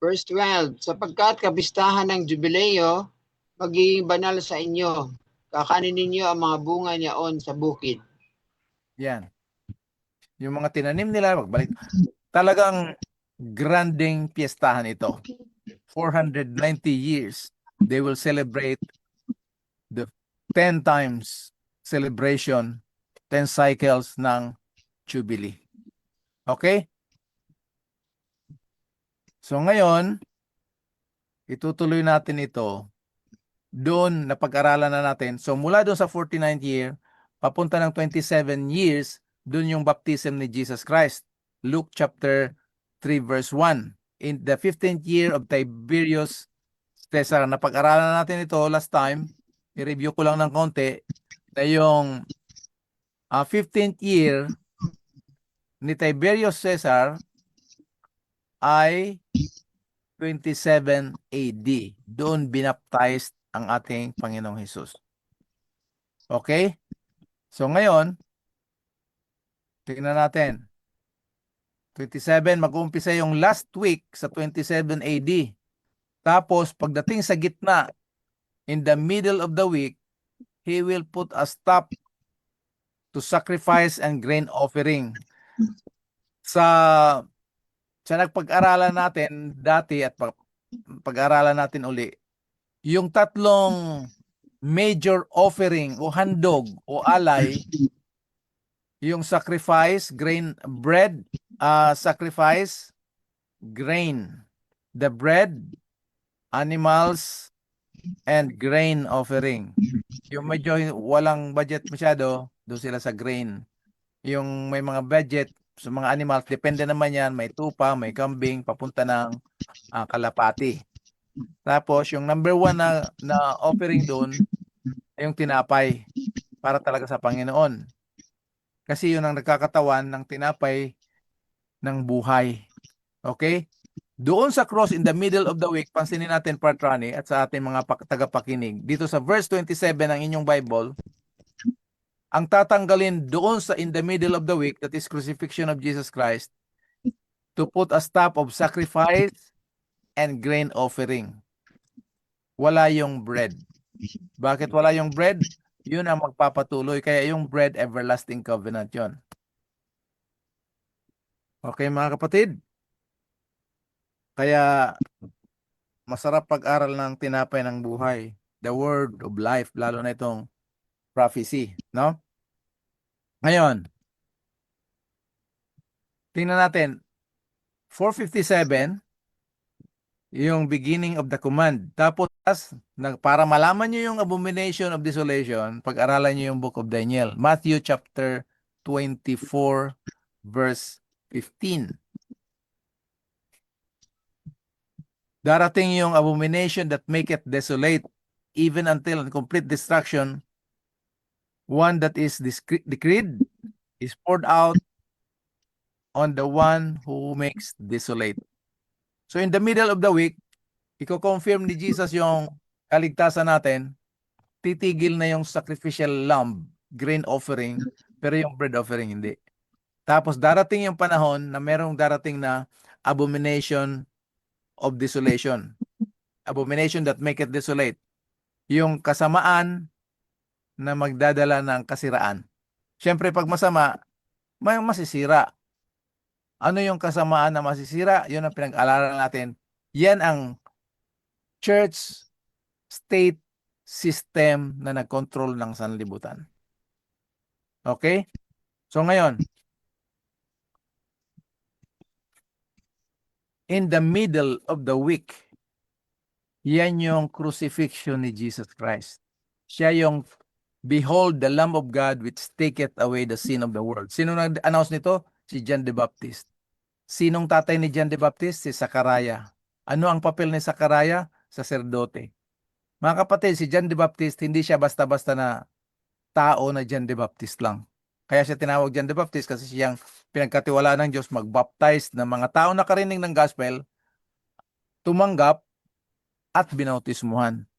Verse 12, sapagkat kabistahan ng jubileo, magiging banal sa inyo. Kakanin ninyo ang mga bunga niyaon sa bukid. Yan. Yung mga tinanim nila, magbalik. Talagang granding piyestahan ito. 490 years, they will celebrate the 10 times celebration, 10 cycles ng Jubilee. Okay? So ngayon, itutuloy natin ito. Doon, napag-aralan na natin. So mula doon sa 49th year, papunta ng 27 years, doon yung baptism ni Jesus Christ. Luke chapter 3 verse 1. In the 15th year of Tiberius Caesar, napag-aralan natin ito last time. I-review ko lang ng konti na yung 15th year ni Tiberius Caesar ay 27 AD. Doon binaptized ang ating Panginoong Hesus. Okay? So ngayon, tingnan natin. 27, mag-uumpisa yung last week sa 27 AD. Tapos, pagdating sa gitna, in the middle of the week, he will put a stop to sacrifice and grain offering. Sa nagpag-aralan natin dati at pag-aralan natin uli, yung tatlong major offering o handog o alay, yung sacrifice, grain, bread, sacrifice, grain. The bread, animals, and grain offering. Yung medyo walang budget masyado, doon sila sa grain. Yung may mga budget sa mga animals, depende naman yan, may tupa, may kambing, papunta ng kalapati. Tapos, yung number 1 na offering doon, ay yung tinapay, para talaga sa Panginoon. Kasi yun ang nagkakatawan ng tinapay ng buhay. Okay? Doon sa cross in the middle of the week, pansinin natin, Patrani, at sa ating mga tagapakinig, dito sa verse 27 ng inyong Bible, ang tatanggalin doon sa in the middle of the week, that is crucifixion of Jesus Christ, to put a stop of sacrifice and grain offering. Wala yung bread. Bakit wala yung bread? Yun ang magpapatuloy. Kaya yung bread, everlasting covenant yun. Okay, mga kapatid? Kaya masarap pag-aral ng tinapay ng buhay. The word of life, lalo na itong prophecy. No? Ngayon, tingnan natin, 457, yung beginning of the command. Tapos, para malaman nyo yung abomination of desolation, pag-aralan nyo yung book of Daniel. Matthew chapter 24, verse 15. Darating yung abomination that maketh desolate, even until complete destruction. One that is decreed is poured out on the one who makes desolate. So in the middle of the week, i-confirm ni Jesus yung kaligtasan natin, titigil na yung sacrificial lamb, grain offering, pero yung bread offering hindi. Tapos darating yung panahon na merong darating na abomination of desolation. Abomination that maketh desolate. Yung kasamaan na magdadala ng kasiraan. Siyempre, pag masama, may masisira. Ano yung kasamaan na masisira? Yun ang pinag-alalan natin. Yan ang church state system na nag-control ng sanlibutan. Okay? So ngayon, in the middle of the week, yan yung crucifixion ni Jesus Christ. Siya yung Behold the Lamb of God which taketh away the sin of the world. Sino nag-announce nito? Si John the Baptist. Sinong tatay ni John the Baptist? Si Sakaraya. Ano ang papel ni Sakaraya? Saserdote. Mga kapatid, si John the Baptist, hindi siya basta-basta na tao na John the Baptist lang. Kaya siya tinawag John the Baptist kasi siyang pinagkatiwalaan ng Diyos mag-baptize ng mga tao nakarinig ng gospel, tumanggap at binautismuhan.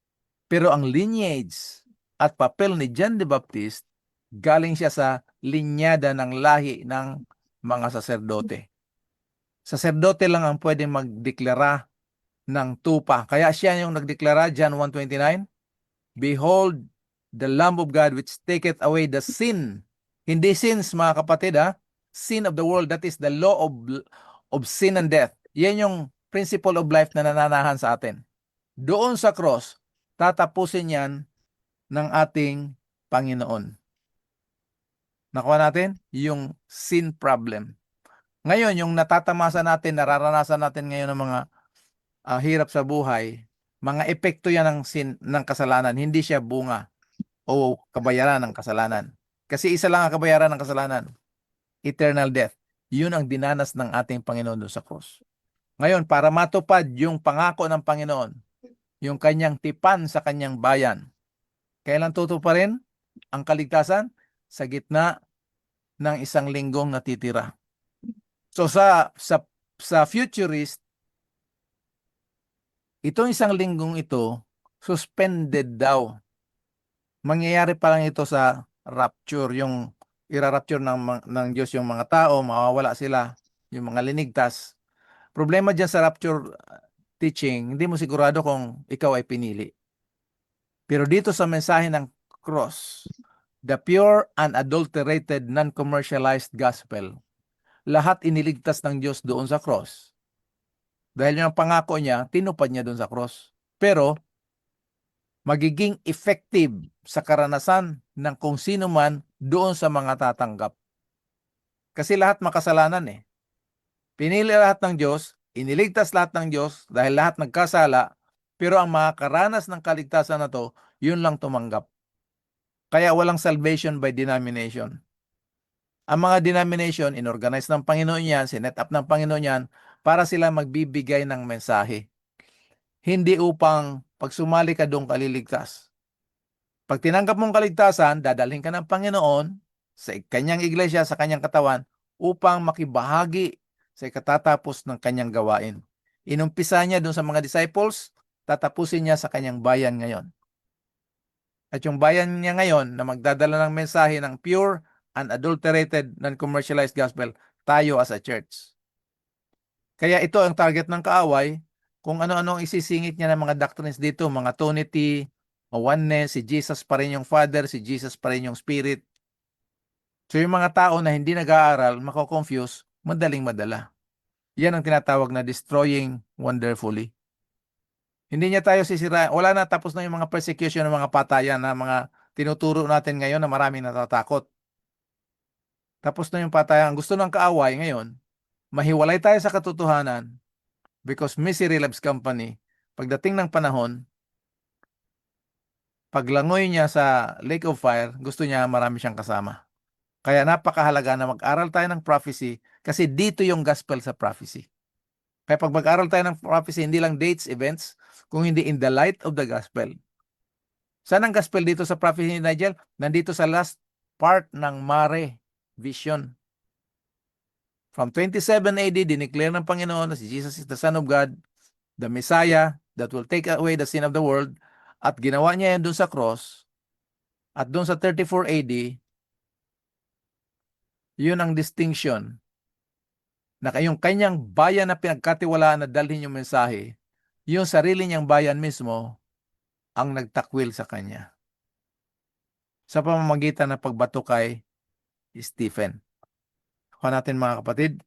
Pero ang lineage at papel ni John the Baptist, galing siya sa linyada ng lahi ng mga saserdote. Saserdote lang ang pwedeng magdeklara ng tupa. Kaya siya yung nagdeklara, John 1:29, Behold the Lamb of God which taketh away the sin. Hindi sins, mga kapatid, ha? Sin of the world, that is the law of sin and death. Yan yung principle of life na nananahan sa atin. Doon sa cross, tatapusin yan ng ating Panginoon. Nakuha natin yung sin problem. Ngayon, yung natatamasa natin, nararanasan natin ngayon ng mga hirap sa buhay, mga epekto yan ng sin, ng kasalanan. Hindi siya bunga o kabayaran ng kasalanan. Kasi isa lang ang kabayaran ng kasalanan, eternal death. Yun ang dinanas ng ating Panginoon doon sa cross. Ngayon, para matupad yung pangako ng Panginoon, yung kanyang tipan sa kanyang bayan, kailan tutuparin ang kaligtasan? Sa gitna ng isang linggong natitira. So sa futurist, itong isang linggong ito, suspended daw. Mangyayari pa lang ito sa rapture, yung ira-rapture ng Diyos yung mga tao, mawawala sila, yung mga linigtas. Problema dyan sa rapture teaching, hindi mo sigurado kung ikaw ay pinili. Pero dito sa mensahe ng cross, the pure, unadulterated, non-commercialized gospel, lahat iniligtas ng Diyos doon sa cross. Dahil yung pangako niya, tinupad niya doon sa cross. Pero, magiging effective sa karanasan ng kung sino man doon sa mga tatanggap. Kasi lahat makasalanan eh. Pinili lahat ng Diyos, iniligtas lahat ng Diyos dahil lahat nagkasala, pero ang makakaranas ng kaligtasan na to, yun lang tumanggap. Kaya walang salvation by denomination. Ang mga denomination, inorganize ng Panginoon yan, sinet up ng Panginoon yan, para sila magbibigay ng mensahe. Hindi upang pag sumali ka doon kaliligtas. Pag tinanggap mong kaligtasan, dadalhin ka ng Panginoon sa kanyang iglesia, sa kanyang katawan, upang makibahagi sa ikatatapos ng kanyang gawain. Inumpisa niya doon sa mga disciples, tatapusin niya sa kanyang bayan ngayon. At yung bayan niya ngayon na magdadala ng mensahe ng pure, unadulterated, non-commercialized gospel, tayo as a church. Kaya ito ang target ng kaaway, kung ano-ano isisingit niya ng mga doctrines dito, mga Trinity, oneness, si Jesus pa rin yung Father, si Jesus pa rin yung Spirit. So yung mga tao na hindi nag-aaral, mako-confuse, madaling madala. Yan ang tinatawag na destroying wonderfully. Hindi niya tayo sisirain. Wala na, tapos na yung mga persecution ng mga patayan na mga tinuturo natin ngayon na maraming natatakot. Tapos na yung patayan. Gusto ng kaaway ngayon, mahiwalay tayo sa katotohanan because misery loves company. Pagdating ng panahon, paglangoy niya sa lake of fire, gusto niya marami siyang kasama. Kaya napakahalaga na mag-aral tayo ng prophecy kasi dito yung gospel sa prophecy. Kaya pag mag-aral tayo ng prophecy, hindi lang dates, events, kung hindi in the light of the gospel. Saan ang gospel dito sa prophecy ni Nigel? Nandito sa last part ng Mare vision. From 27 AD, dineclare ng Panginoon na si Jesus is the Son of God, the Messiah that will take away the sin of the world, at ginawa niya yan doon sa cross, at doon sa 34 AD, yun ang distinction na yung kanyang bayan na pinagkatiwalaan na dalhin yung mensahe, yung sarili niyang bayan mismo ang nagtakwil sa kanya sa pamamagitan ng pagbato kay Stephen. Kuha natin mga kapatid.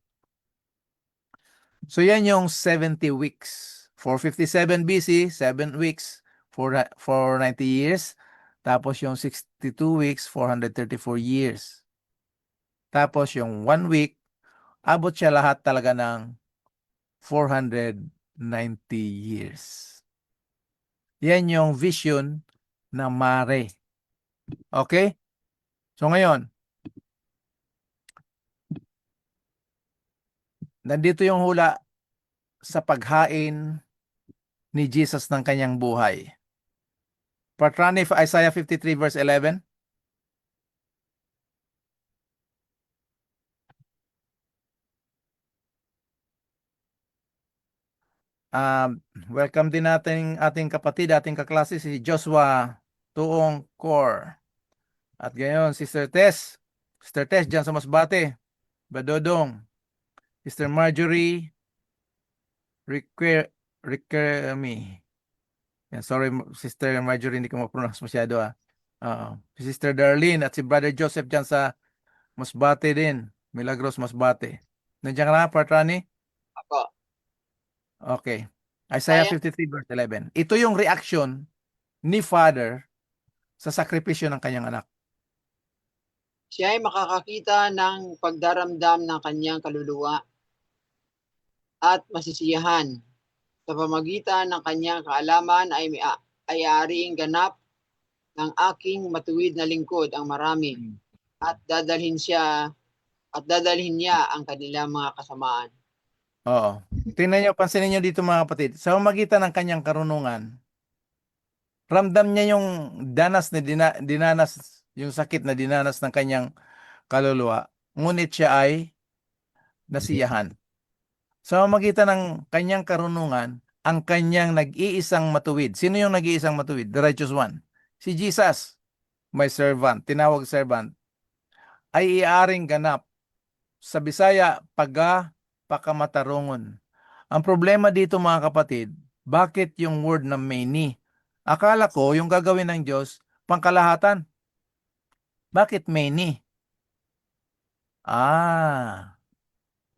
So yan yung 70 weeks. 457 BC, 7 weeks. for 90 years. Tapos yung 62 weeks, 434 years. Tapos yung 1 week, abot siya lahat talaga ng 490 years. Yan yung vision ng Mare. Okay? So ngayon, nandito yung hula sa paghain ni Jesus ng kanyang buhay. Patrani, Isaiah 53 verse 11. Welcome din natin ating kapatid, ating kaklase si Joshua Tuong Cor. At gayon, Sister Tess dyan sa Masbate, Badodong, Sister Marjorie Riquelme. Yan, sorry, Sister Marjorie, hindi ko ma-pronounce masyado. Si Sister Darlene at si Brother Joseph dyan sa Masbate din, Milagros Masbate. Nandiyan ka na, Patrani? Ako. Okay. Isaiah 53 verse 11. Ito yung reaction ni Father sa sakripisyo ng kanyang anak. Siya ay makakakita ng pagdaramdam ng kanyang kaluluwa at masisiyahan. Sa pamagitan ng kanyang kaalaman ay aaring ganap ng aking matuwid na lingkod ang marami at dadalhin niya ang kanilang mga kasamaan. Oo. Tingnan nyo, pansinin nyo dito mga kapatid. Sa pamagitan ng kanyang karunungan, ramdam niya yung dinanas, yung sakit na dinanas ng kanyang kaluluwa. Ngunit siya ay nasiyahan. Sa pamagitan ng kanyang karunungan, ang kanyang nag-iisang matuwid. Sino yung nag-iisang matuwid? The righteous one. Si Jesus, my servant, tinawag servant, ay iaaring ganap sa Bisaya pagka-pakamatarungon. Ang problema dito mga kapatid, bakit yung word na many? Akala ko yung gagawin ng Diyos, pangkalahatan. Bakit many?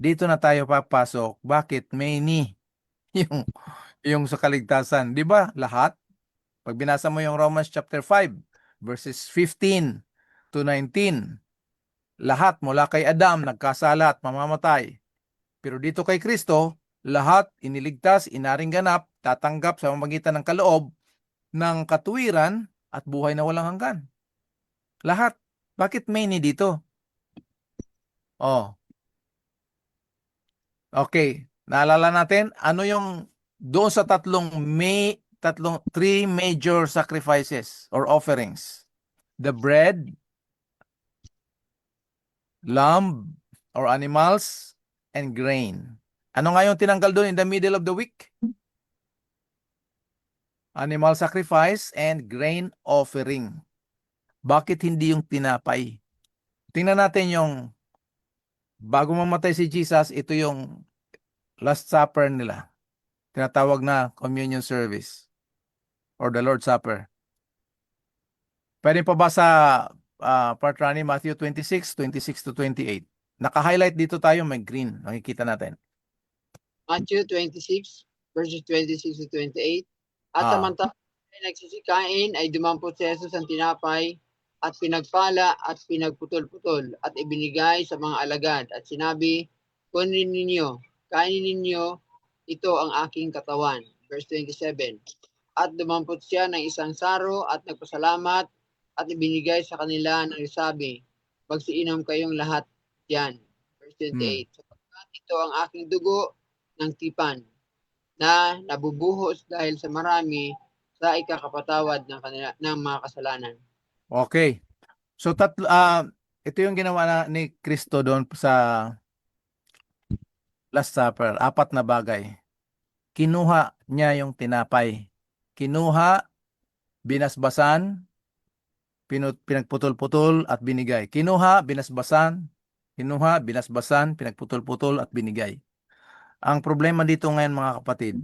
Dito na tayo papasok. Bakit many? yung sa kaligtasan. Di ba? Lahat. Pag binasa mo yung Romans chapter 5, verses 15 to 19, lahat mula kay Adam, nagkasala at mamamatay. Pero dito kay Kristo, lahat iniligtas, inaring ganap, tatanggap sa pamamagitan ng kaloob ng katuwiran at buhay na walang hanggan. Lahat. Bakit many dito? Okay. Naalala natin, ano yung doon sa three major sacrifices or offerings? The bread, lamb or animals, and grain. Ano nga yung tinanggal doon in the middle of the week? Animal sacrifice and grain offering. Bakit hindi yung tinapay? Tingnan natin yung bago mamatay si Jesus, ito yung Last Supper nila. Tinatawag na communion service or the Lord's Supper. Pwede pa ba sa Patrani, Matthew 26, 26 to 28? Naka-highlight dito tayo, may green. Nakikita natin. Matthew 26, verses 26 to 28. At samantalang nagsisikain ay dumampot si Jesus ang tinapay at pinagpala at pinagputol-putol at ibinigay sa mga alagad at sinabi, kunin ninyo, kainin ninyo, ito ang aking katawan. Verse 27. At dumampot siya ng isang saro at nagpasalamat at ibinigay sa kanila ng sabi, magsiinom kayong lahat diyan. Verse 28. Sapagkat ito ang aking dugo ng tipan na nabubuhos dahil sa marami sa ikakapatawad ng mga kasalanan. Okay. So ito yung ginawa ni Kristo doon sa Last Supper. 4 na bagay. Kinuha niya yung tinapay. Kinuha, binasbasan, pinagputol-putol at binigay. Kinuha, binasbasan, pinagputol-putol at binigay. Ang problema dito ngayon mga kapatid,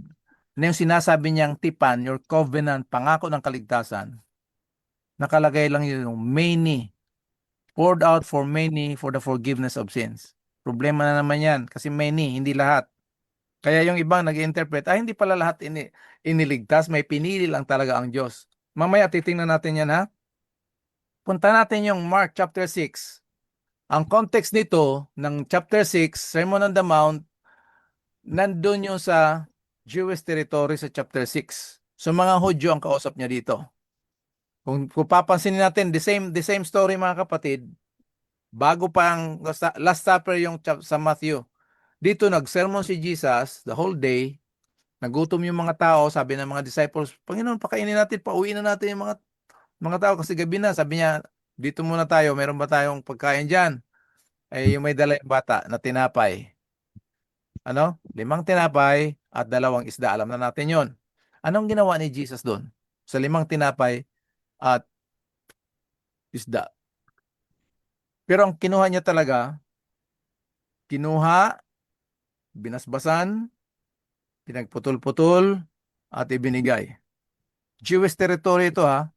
na yung sinasabi niyang tipan, your covenant, pangako ng kaligtasan, nakalagay lang yung many, poured out for many for the forgiveness of sins. Problema na naman yan, kasi many, hindi lahat. Kaya yung ibang nag-interpret, hindi pala lahat iniligtas, may pinili lang talaga ang Diyos. Mamaya titingnan natin yan ha. Punta natin yung Mark chapter 6. Ang context nito ng chapter 6, Sermon on the Mount, nandun yung sa Jewish territory sa chapter 6. So mga Hudyo ang kausap niya dito. Kung papansinin natin, the same story mga kapatid, bago pa ang Last Supper yung sa Matthew. Dito nag-sermon si Jesus the whole day. Nagutom yung mga tao, sabi ng mga disciples, Panginoon, pakainin natin, pauwiin na natin yung mga tao kasi gabi na. Sabi niya, dito muna tayo, meron ba tayong pagkain dyan? Ay yung may dala yung bata na tinapay. 5 tinapay at 2 isda. Alam na natin yon. Anong ginawa ni Jesus doon? Sa 5 tinapay at isda. Pero ang kinuha niya talaga, binasbasan, pinagputol-putol, at ibinigay. Jewish territory ito ha.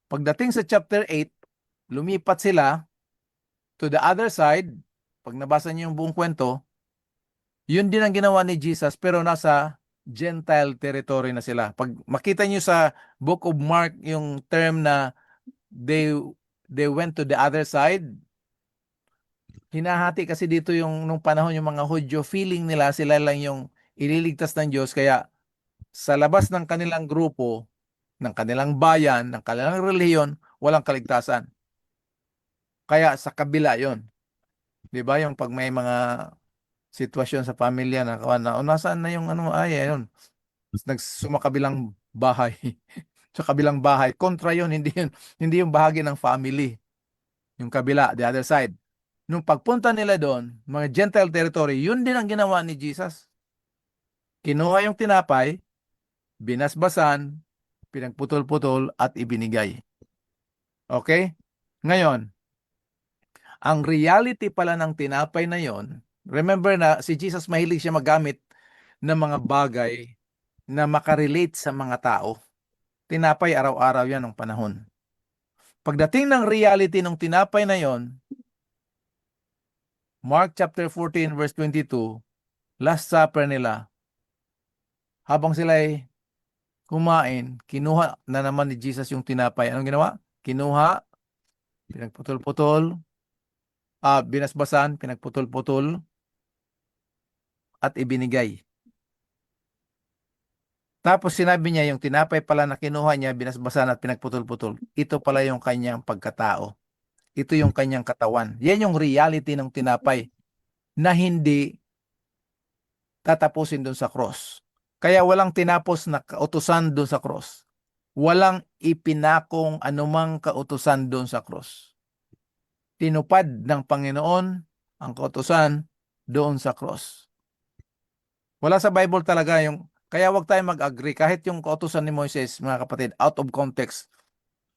Pagdating sa chapter 8, lumipat sila to the other side. Pag nabasa niyo yung buong kwento, yun din ang ginawa ni Jesus pero nasa Gentile territory na sila. Pag makita niyo sa Book of Mark yung term na they went to the other side, hinahati kasi dito yung nung panahon yung mga Hudyo, feeling nila sila lang yung ililigtas ng Diyos, kaya sa labas ng kanilang grupo, ng kanilang bayan, ng kanilang relihiyon, walang kaligtasan. Kaya sa kabila yon, di ba, yung pag may mga sitwasyon sa pamilya na nasaan na yung ayun, nagsumakabilang bahay. Sa kabilang bahay, kontra yun, hindi yung bahagi ng family. Yung kabila, the other side. Nung pagpunta nila doon, mga Gentile territory, yun din ang ginawa ni Jesus. Kinuha yung tinapay, binasbasan, pinagputol-putol at ibinigay. Okay? Ngayon, ang reality pala ng tinapay na yon, remember na si Jesus mahilig siya magamit ng mga bagay na makarelate sa mga tao. Tinapay araw-araw yan ng panahon. Pagdating ng reality ng tinapay na yon, Mark chapter 14 verse 22, Last Supper nila, habang sila ay kumain, kinuha na naman ni Jesus yung tinapay. Anong ginawa? Kinuha, pinagputol-putol, binasbasan, pinagputol-putol, at ibinigay. Tapos sinabi niya yung tinapay pala na kinuha niya, binasbasan at pinagputol-putol. Ito pala yung kanyang pagkatao. Ito yung kanyang katawan. Yan yung reality ng tinapay na hindi tatapusin doon sa cross. Kaya walang tinapos na kautusan doon sa cross. Walang ipinakong anumang kautusan doon sa cross. Tinupad ng Panginoon ang kautusan doon sa cross. Wala sa Bible talaga yung, kaya wag tayo mag-agree kahit yung kautusan ni Moises, mga kapatid, out of context,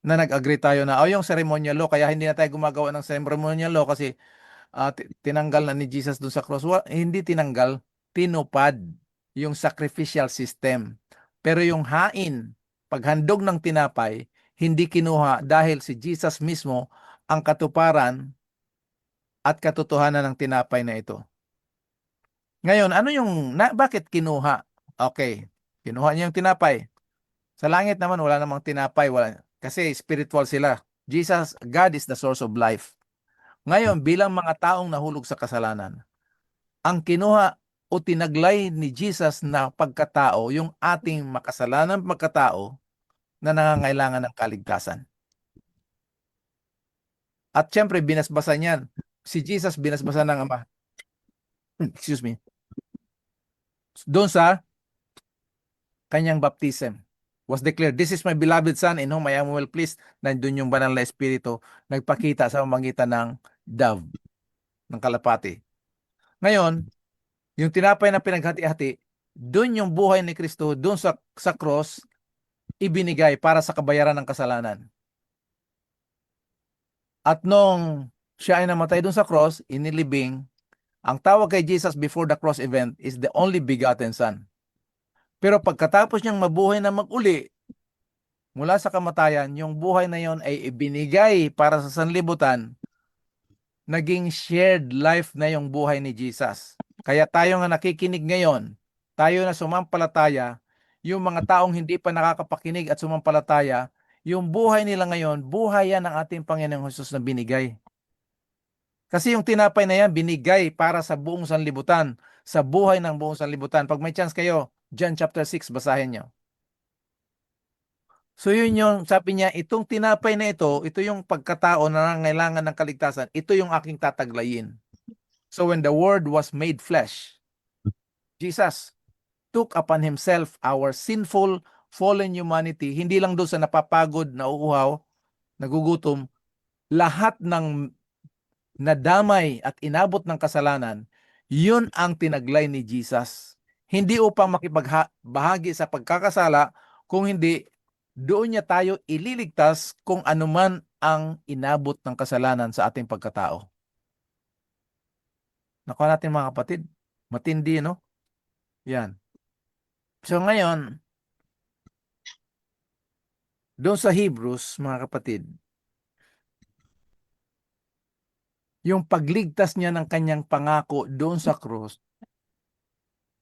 na nag-agree tayo na yung ceremonial law, kaya hindi na tayo gumagawa ng ceremonial law kasi tinanggal na ni Jesus doon sa cross. Hindi tinanggal, tinupad yung sacrificial system. Pero yung hain, paghandog ng tinapay, hindi kinuha dahil si Jesus mismo ang katuparan at katotohanan ng tinapay na ito. Ngayon, bakit kinuha? Okay, kinuha niya yung tinapay. Sa langit naman, wala namang tinapay. Kasi spiritual sila. God is the source of life. Ngayon, bilang mga taong nahulog sa kasalanan, ang kinuha o tinaglay ni Jesus na pagkatao, yung ating makasalanan pagkatao na nangangailangan ng kaligtasan. At syempre, binasbasan yan. Si Jesus binasbasan ng Ama. Excuse me. Doon sa kanyang baptism was declared, "This is my beloved Son in whom I am well pleased." Nandun yung banal na espiritu nagpakita sa pamamagitan ng dove, ng kalapati. Ngayon, yung tinapay na pinaghati-hati, doon yung buhay ni Kristo, doon sa cross, ibinigay para sa kabayaran ng kasalanan. At nung siya ay namatay doon sa cross, inilibing, ang tawag kay Jesus before the cross event is the only begotten Son. Pero pagkatapos niyang mabuhay na mag-uli, mula sa kamatayan, yung buhay na yon ay ibinigay para sa sanlibutan, naging shared life na yung buhay ni Jesus. Kaya tayo nga nakikinig ngayon, tayo na sumampalataya, yung mga taong hindi pa nakakapakinig at sumampalataya, yung buhay nila ngayon, buhay yan ng ating Panginoong Hesus na binigay. Kasi yung tinapay na yan, binigay para sa buong sanlibutan, sa buhay ng buong sanlibutan. Pag may chance kayo, John chapter 6, basahin nyo. So yun yung, sabi niya, itong tinapay na ito yung pagkatao na nangailangan ng kaligtasan, ito yung aking tataglayin. So when the Word was made flesh, Jesus took upon Himself our sinful, fallen humanity, hindi lang doon sa napapagod, nauuhaw, nagugutom, lahat ng nadamay at inabot ng kasalanan, yun ang tinaglay ni Jesus. Hindi upang makipagbahagi sa pagkakasala, kung hindi, doon niya tayo ililigtas kung anuman ang inabot ng kasalanan sa ating pagkatao. Nakuha natin mga kapatid, matindi, no? Yan. So ngayon, doon sa Hebrews, mga kapatid, yung pagligtas niya ng kanyang pangako doon sa krus,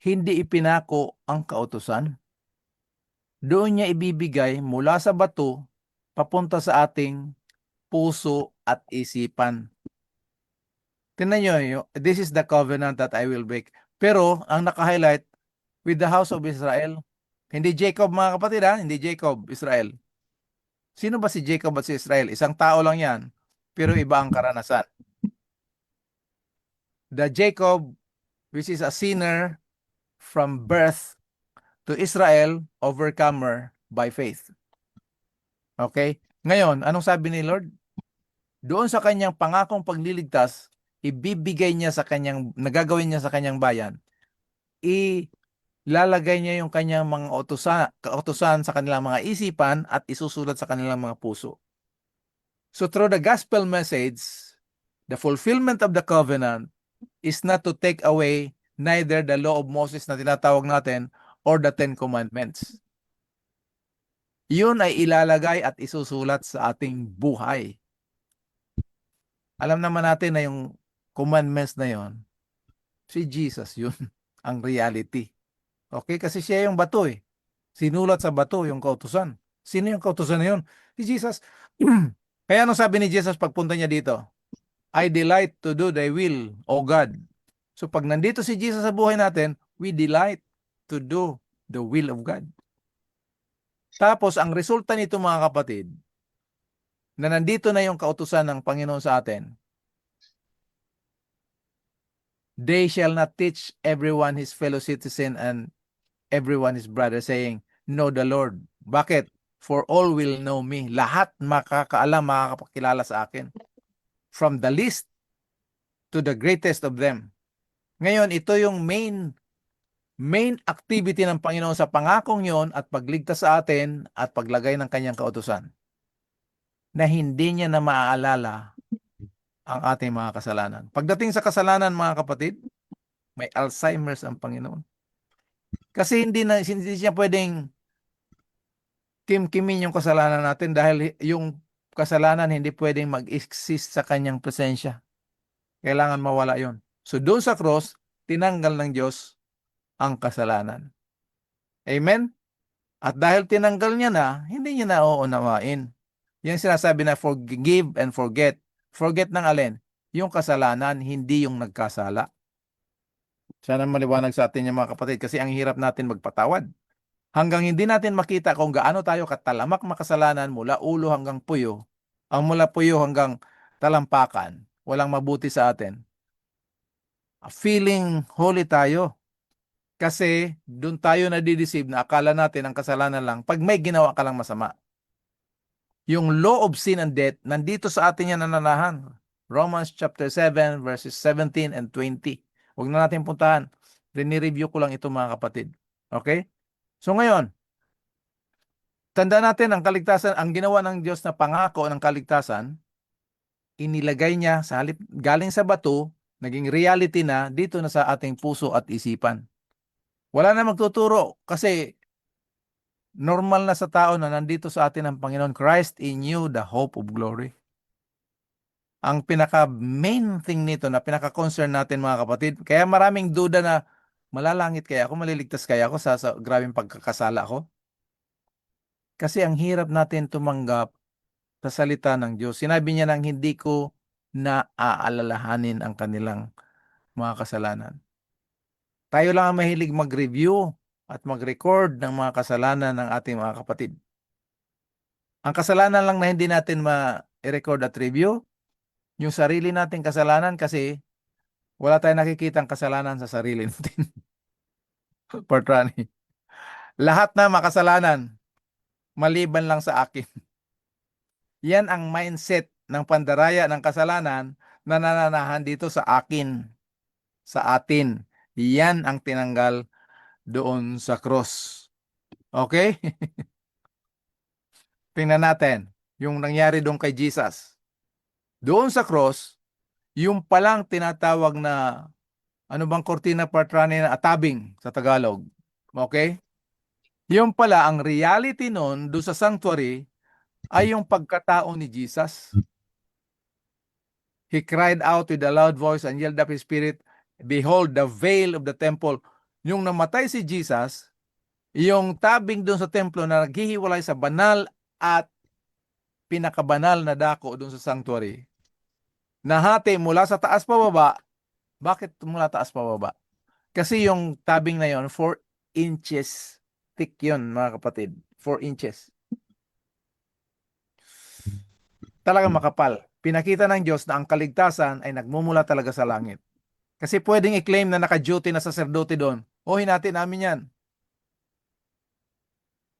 hindi ipinako ang kautusan. Doon niya ibibigay mula sa bato papunta sa ating puso at isipan. Tingnan nyo, this is the covenant that I will make. Pero ang naka-highlight, with the house of Israel. Hindi Jacob, mga kapatid, ha? Hindi Jacob, Israel. Sino ba si Jacob at si Israel? Isang tao lang yan, pero iba ang karanasan. The Jacob, which is a sinner from birth, to Israel, overcomer by faith. Okay? Ngayon, anong sabi ni Lord? Doon sa kanyang pangakong pagliligtas, ibibigay niya sa kanyang, nagagawin niya sa kanyang bayan, ilalagay niya yung kanyang mga kautusan sa kanilang mga isipan at isusulat sa kanilang mga puso. So through the gospel message, the fulfillment of the covenant is not to take away neither the law of Moses na tinatawag natin or the Ten Commandments. Yun ay ilalagay at isusulat sa ating buhay. Alam naman natin na yung commandments na yon, si Jesus yun, ang reality. Okay? Kasi siya yung bato eh. Sinulat sa bato yung kautusan. Sino yung kautusan na yun? Si Jesus. Kaya anong sabi ni Jesus pagpunta niya dito? I delight to do thy will, O God. So pag nandito si Jesus sa buhay natin, we delight to do the will of God. Tapos ang resulta nito, mga kapatid, na nandito na yung kautusan ng Panginoon sa atin, they shall not teach everyone his fellow citizen and everyone his brother, saying, know the Lord. Bakit? For all will know me. Lahat makakaalam, makakapakilala sa akin. From the least to the greatest of them. Ngayon, ito yung main activity ng Panginoon sa pangakong yon at pagligtas sa atin at paglagay ng kanyang kautusan, na hindi niya na maaalala ang ating mga kasalanan. Pagdating sa kasalanan, mga kapatid, may Alzheimer's ang Panginoon. Kasi hindi siya pwedeng kimkimin yung kasalanan natin dahil yung kasalanan hindi pwedeng mag-exist sa kanyang presensya. Kailangan mawala yon. So doon sa cross, tinanggal ng Diyos ang kasalanan. Amen? At dahil tinanggal niya na, hindi niya na uunawain. Yan sinasabi na forgive and forget. Forget ng alin? Yung kasalanan, hindi yung nagkasala. Sana maliwanag sa atin yung mga kapatid kasi ang hirap natin magpatawad. Hanggang hindi natin makita kung gaano tayo katalamak makasalanan mula ulo hanggang puyo, ang mula puyo hanggang talampakan, walang mabuti sa atin. Feeling holy tayo. Kasi doon tayo nadideceive na akala natin ang kasalanan lang pag may ginawa ka lang masama. Yung law of sin and death, nandito sa atin yan nananahan. Romans chapter 7 verses 17 and 20. Huwag na natin puntahan. Rini-review ko lang ito, mga kapatid. Okay? So ngayon, tanda natin ang kaligtasan, ang ginawa ng Diyos na pangako ng kaligtasan, inilagay niya sa halip, galing sa bato, naging reality na dito na sa ating puso at isipan. Wala na magtuturo kasi normal na sa tao na nandito sa atin ang Panginoon, Christ in you, the hope of glory. Ang pinaka-main thing nito na pinaka-concern natin, mga kapatid, kaya maraming duda na Malalangit kaya ako, maliligtas kaya ako sa grabing pagkakasala ko? Kasi ang hirap natin tumanggap sa salita ng Diyos. Sinabi niya nang hindi ko na aalalahanin ang kanilang mga kasalanan. Tayo lang ang mahilig mag-review at mag-record ng mga kasalanan ng ating mga kapatid. Ang kasalanan lang na hindi natin ma-record at review, yung sarili nating kasalanan kasi wala tayong nakikitang kasalanan sa sarili natin. Portrani. Lahat na makasalanan, maliban lang sa akin. Yan ang mindset ng pandaraya ng kasalanan na nananahan dito sa akin, sa atin. Yan ang tinanggal doon sa cross. Okay? Tingnan natin yung nangyari doon kay Jesus. Doon sa cross, yung palang tinatawag na, ano bang kortina Portrani na atabing sa Tagalog? Okay? Yung pala, ang reality noon doon sa sanctuary ay yung pagkatao ni Jesus. He cried out with a loud voice and yelled up his spirit, "Behold, the veil of the temple." Yung namatay si Jesus, yung tabing doon sa templo na naghihiwalay sa banal at pinakabanal na dako doon sa sanctuary, nahati mula sa taas pababa. Bakit mula taas pababa? Kasi yung tabing na yon 4 inches thick yun, mga kapatid. 4 inches. Talagang makapal. Pinakita ng Diyos na ang kaligtasan ay nagmumula talaga sa langit. Kasi pwedeng i-claim na naka-duty na saserdote doon. O hinati namin yan.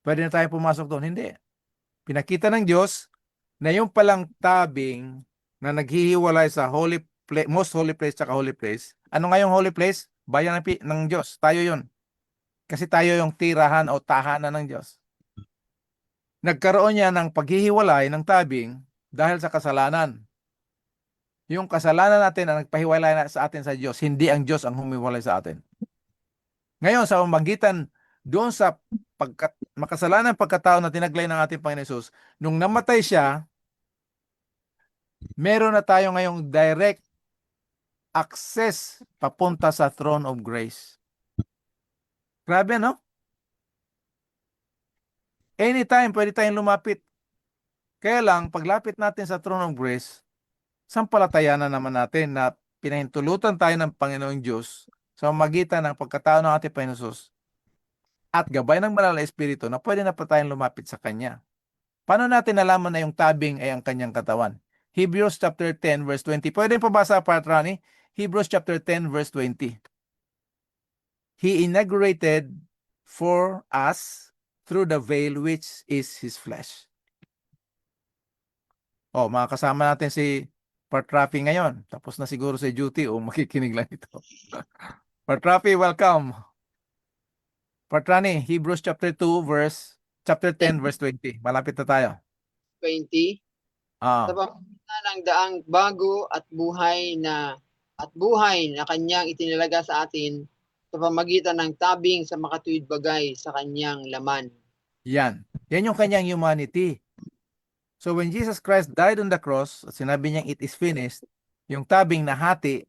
Pwede na tayo pumasok doon. Hindi. Pinakita ng Diyos na yung palang tabing na naghihiwalay sa holy place, most holy place at holy place. Ano nga yung holy place? Bayan ng Diyos. Tayo yun. Kasi tayo yung tirahan o tahanan ng Diyos. Nagkaroon niya ng paghihiwalay ng tabing dahil sa kasalanan. Yung kasalanan natin ang nagpahiwalay na sa atin sa Diyos, hindi ang Diyos ang humiwalay sa atin. Ngayon, sa pamamagitan doon sa makasalanan pagkatao na tinaglay ng ating Panginoon Hesus, nung namatay siya, meron na tayo ngayong direct access papunta sa throne of grace. Grabe, no? Anytime, pwede tayong lumapit. Kaya lang, paglapit natin sa throne of grace, sampalatayanan naman natin na pinahintulutan tayo ng Panginoong Diyos sa magitan ng pagkatao ng ating Panginoon Hesus at gabay ng Banal na Espiritu na pwede na pa tayong lumapit sa Kanya. Paano natin nalaman na yung tabing ay ang Kanyang katawan? Hebrews chapter 10 verse 20. Pwede pabasa, Patrani? Hebrews chapter 10 verse 20. He inaugurated for us through the veil which is His flesh. Oh, mga kasama natin si Partrafi ngayon. Tapos na siguro sa duty o makikinig lang ito. Partrafi, welcome. Partrani, Hebrews chapter 10 verse 20. Malapit na tayo. 20. Ah, Sa pamamagitan ng daang bago at buhay na kanyang itinalaga sa atin sa pamagitan ng tabing sa makatuwid bagay sa kanyang laman. yan. Yan yung kanyang humanity. So when Jesus Christ died on the cross, at sinabi niyang it is finished, yung tabing nahati,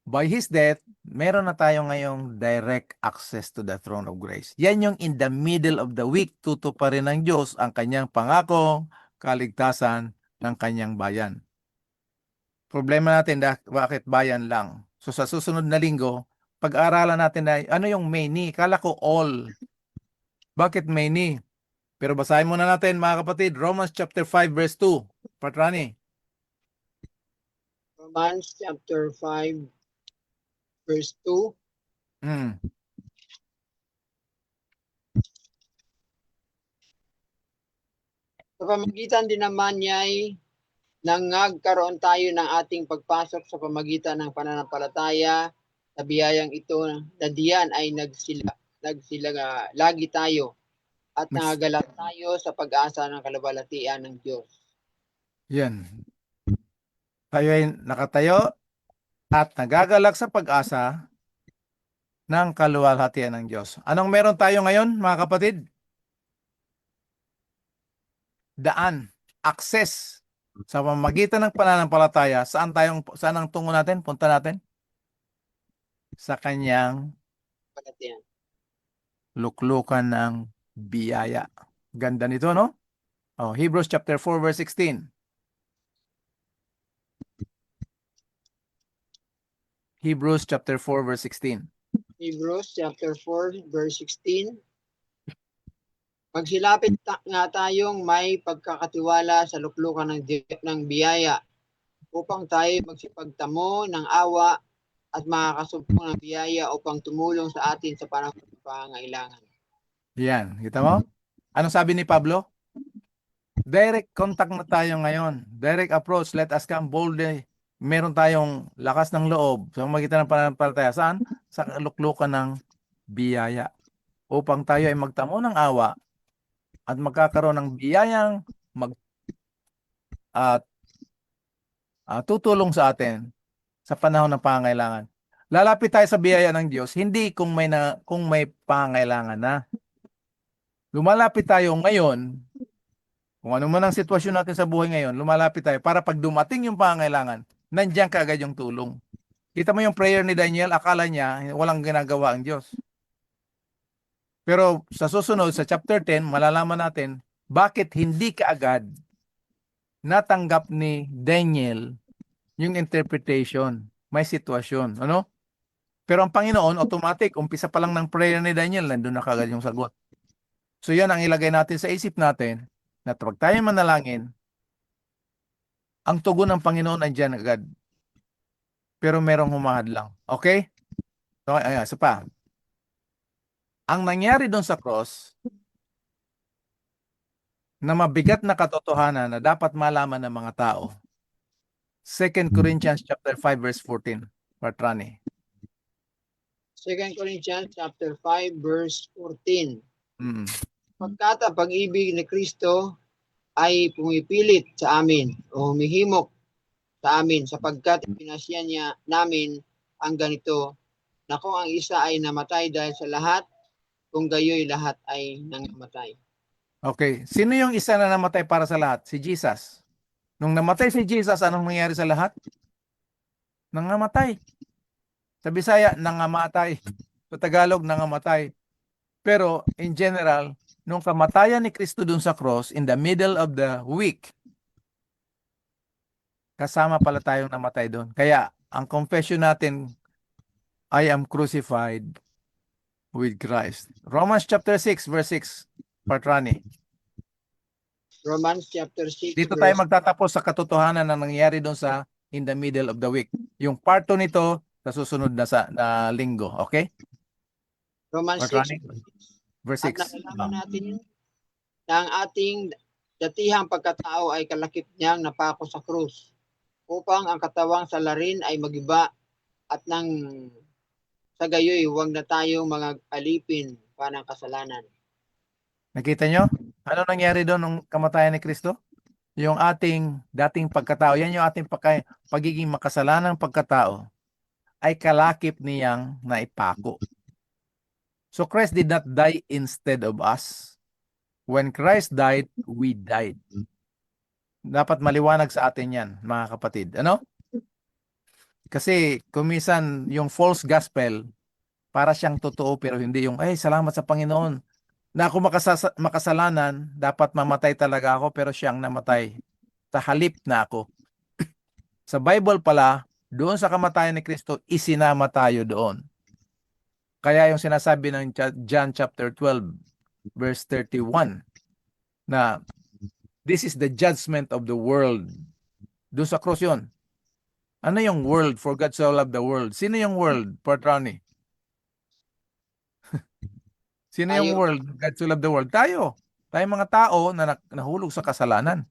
by His death, meron na tayo ngayong direct access to the throne of grace. Yan yung in the middle of the week, tutuparin ng Diyos ang kanyang pangakong kaligtasan ng kanyang bayan. Problema natin, bakit bayan lang? So sa susunod na linggo, pag-aaralan natin na ano yung many. Kala ko all. Bakit many? Pero basahin muna natin, mga kapatid, Romans chapter 5 verse 2. Patrani. Romans chapter 5 verse 2. Hmm. Sa pamagitan din naman niya ay nangagkaroon tayo ng ating pagpasok sa pamagitan ng pananampalataya sa biyayang ito na diyan ay lagi tayo at nagagalak tayo sa pag-asa ng kaluwalhatian ng Diyos. Yan. Tayo ay nakatayo at nagagalak sa pag-asa ng kaluwalhatian ng Diyos. Anong meron tayo ngayon, mga kapatid? Daan, access sa pamamagitan ng pananampalataya. Saan ang tungo natin? Punta natin? Sa kanyang pananampalataya. Luklukan ng biyaya. Ganda nito, no? Oh, Hebrews chapter 4 verse 16. Hebrews chapter 4 verse 16. Hebrews chapter 4 verse 16. Magsilapit nga tayong may pagkakatiwala sa luklukan ng biyaya upang tayo magsipagtamo ng awa at makakasumpong ng biyaya upang tumulong sa atin sa panahon ng pangailangan. Yan, kita mo? Anong sabi ni Pablo? Direct contact na tayo ngayon. Direct approach. Let us come boldly. Meron tayong lakas ng loob sa magitan ng pananampalataya. Saan? Sa luklukan ng biyaya. Upang tayo ay magtamo ng awa at magkakaroon ng biyayang tutulong sa atin sa panahon ng pangailangan. Lalapit tayo sa biyaya ng Diyos, hindi kung may pangailangan na. Lumalapit tayo ngayon, kung ano man ang sitwasyon natin sa buhay ngayon, lumalapit tayo para pag dumating yung pangailangan, nandiyan kaagad yung tulong. Kita mo yung prayer ni Daniel, akala niya walang ginagawa ang Diyos. Pero sa susunod, sa chapter 10, malalaman natin bakit hindi kaagad natanggap ni Daniel yung interpretation. May sitwasyon. Ano? Pero ang Panginoon, automatic, umpisa pa lang ng prayer ni Daniel, nandun na kaagad yung sagot. So yan ang ilagay natin sa isip natin, na pag tayo manalangin, ang tugon ng Panginoon andyan agad. Pero merong humahadlang. Okay? So, ayan, isa pa. Ang nangyari doon sa cross, na mabigat na katotohanan na dapat malaman ng mga tao. 2 Corinthians chapter 5 verse 14. Patrani. 2 Corinthians chapter 5 verse 14. Mm. Pagkat ang pag-ibig ni Kristo ay pumipilit sa amin o humihimok sa amin sapagkat pinasya niya namin ang ganito na kung ang isa ay namatay dahil sa lahat, kung gayoy lahat ay nangamatay. Okay. Sino yung isa na namatay para sa lahat? Si Jesus. Nung namatay si Jesus, anong nangyari sa lahat? Nangamatay. Sa Bisaya, nangamatay. Sa Tagalog, nangamatay. Pero in general, nung kamatayan ni Kristo dun sa cross, in the middle of the week, kasama pala tayong namatay doon. Kaya, ang confession natin, I am crucified with Christ. Romans chapter 6, verse 6, Patrani. Romans chapter 6 Dito tayo verse magtatapos sa katotohanan na nangyari doon sa in the middle of the week. Yung part 2 nito, sa susunod na linggo. Okay? Romans 6 Patrani? Verse at 6. nalalaman natin na ang ating datihang pagkatao ay kalakip niyang napako sa krus upang ang katawang salarin ay magiba at nang sa gayoy huwag na tayong mga alipin pa ng kasalanan. Nakita nyo? Ano nangyari doon nung kamatayan ni Kristo? Yung ating dating pagkatao, yan yung ating pagiging makasalanang pagkatao ay kalakip niyang naipako. So Christ did not die instead of us. When Christ died, we died. Dapat maliwanag sa atin yan, mga kapatid. Ano? Kasi kumisan yung false gospel, para siyang totoo pero hindi yung, ay, salamat sa Panginoon. Na ako makasalanan, dapat mamatay talaga ako pero siyang namatay. Sa halip na ako. Sa Bible pala, doon sa kamatayan ni Kristo, isinama tayo doon. Kaya yung sinasabi ng John chapter 12, verse 31, na this is the judgment of the world. Doon sa cross yun. Ano yung world? For God so loved the world. Sino yung world, Patrani? Sino yung Tayo. world? God so loved the world. Tayo. Tayo mga tao na nahulog sa kasalanan.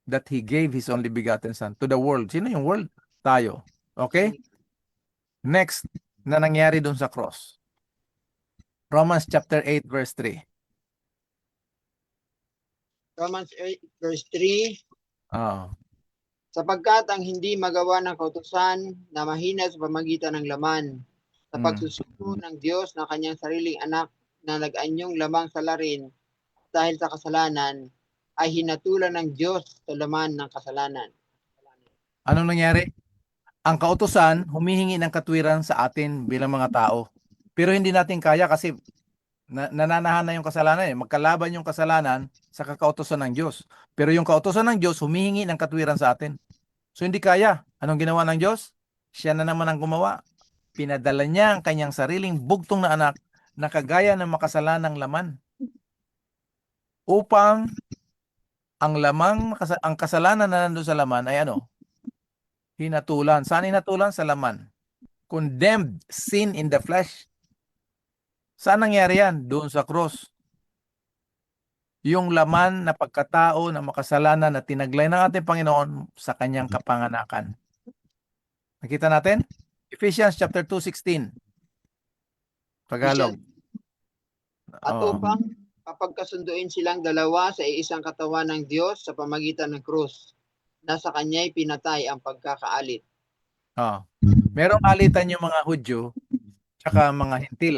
That He gave His only begotten Son to the world. Sino yung world? Tayo. Okay? Next, na nangyari doon sa cross. Romans chapter 8 verse 3. Romans 8 verse 3, Ah, sapagkat ang hindi magawa ng kautusan na mahina sa pamagitan ng laman sa pagsusuko ng Diyos ng kanyang sariling anak na nag-anyong lamang salarin dahil sa kasalanan ay hinatulan ng Diyos sa laman ng kasalanan. anong nangyari? Ang kautusan humihingi ng katwiran sa atin bilang mga tao. Pero hindi natin kaya kasi nananahan na yung kasalanan eh. Magkalaban yung kasalanan sa kakautusan ng Diyos. Pero yung kautusan ng Diyos humihingi ng katwiran sa atin. So hindi kaya. Anong ginawa ng Diyos? Siya na naman ang gumawa. Pinadala niya ang kanyang sariling bugtong na anak na kagaya ng makasalanang laman upang ang kasalanan na nandun sa laman ay ano? Hinatulan. Saan hinatulan? Sa laman. Condemned sin in the flesh. Saan nangyari yan? Doon sa cross. Yung laman na pagkatao na makasalanan na tinaglay ng ating Panginoon sa kanyang kapanganakan. Nakita natin? Ephesians chapter 2:16. Tagalog. At Oo. upang kapagkasunduin silang dalawa sa iisang katawan ng Diyos sa pamagitan ng krus, na sa kanya'y pinatay ang pagkakaalit. Oo. Merong alitan yung mga Hudyo tsaka mga Hintil.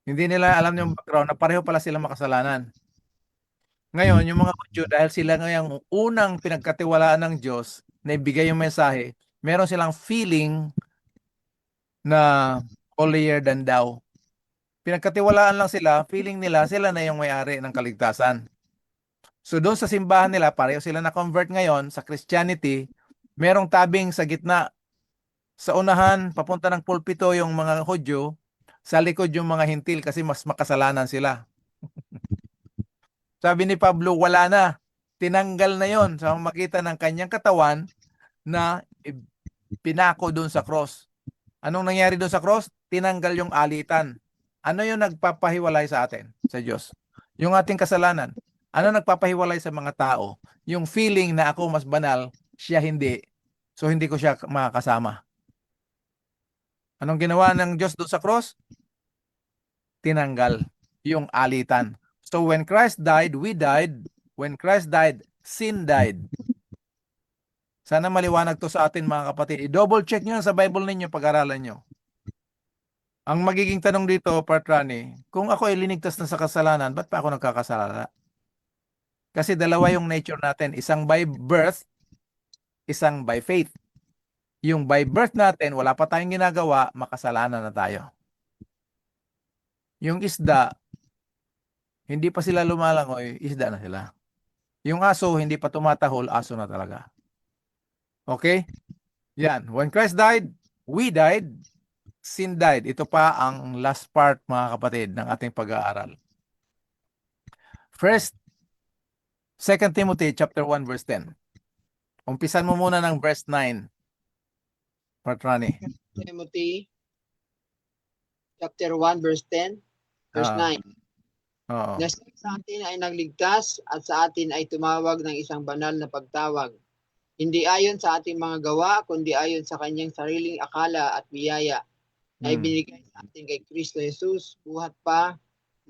Hindi nila alam yung background na pareho pala silang makasalanan. Ngayon, yung mga Hudyo, dahil sila ngayong unang pinagkatiwalaan ng Diyos na ibigay yung mensahe, meron silang feeling na holier than thou. Pinagkatiwalaan lang sila, feeling nila sila na yung may-ari ng kaligtasan. So doon sa simbahan nila, pareho sila na-convert ngayon sa Christianity, merong tabing sa gitna. Sa unahan, papunta ng pulpito yung mga Hudyo, sa likod yung mga Hintil kasi mas makasalanan sila. Sabi ni Pablo, wala na. Tinanggal na yon sa makita ng kanyang katawan na pinako doon sa cross. Anong nangyari doon sa cross? Tinanggal yung alitan. Ano yung nagpapahiwalay sa atin, sa Diyos? Yung ating kasalanan. Ano nagpapahiwalay sa mga tao? Yung feeling na ako mas banal, siya hindi. So hindi ko siya makakasama. Anong ginawa ng Diyos doon sa cross? Tinanggal yung alitan. So when Christ died, we died. When Christ died, sin died. Sana maliwanag to sa atin mga kapatid. I-double check nyo sa Bible ninyo, pag-aralan nyo. Ang magiging tanong dito, Partrani, kung ako ay linigtas na sa kasalanan, ba't pa ako nagkakasala? Kasi dalawa yung nature natin. Isang by birth, isang by faith. Yung by birth natin, wala pa tayong ginagawa, makasalanan na tayo. Yung isda, hindi pa sila lumalangoy, isda na sila. Yung aso, hindi pa tumatahol, aso na talaga. Okay? Yan. When Christ died, we died, sin died. Ito pa ang last part, mga kapatid, ng ating pag-aaral. First, 2 Timothy chapter 1 verse 10. Umpisan mo muna ng verse 9. Patrani. Timothy chapter 1 verse 10, verse 9. Oo. Na sa atin ay nagligtas at sa atin ay tumawag ng isang banal na pagtawag. Hindi ayon sa ating mga gawa, kundi ayon sa kanyang sariling akala at biyaya na ibinigay sa atin kay Kristo Jesus, buhat pa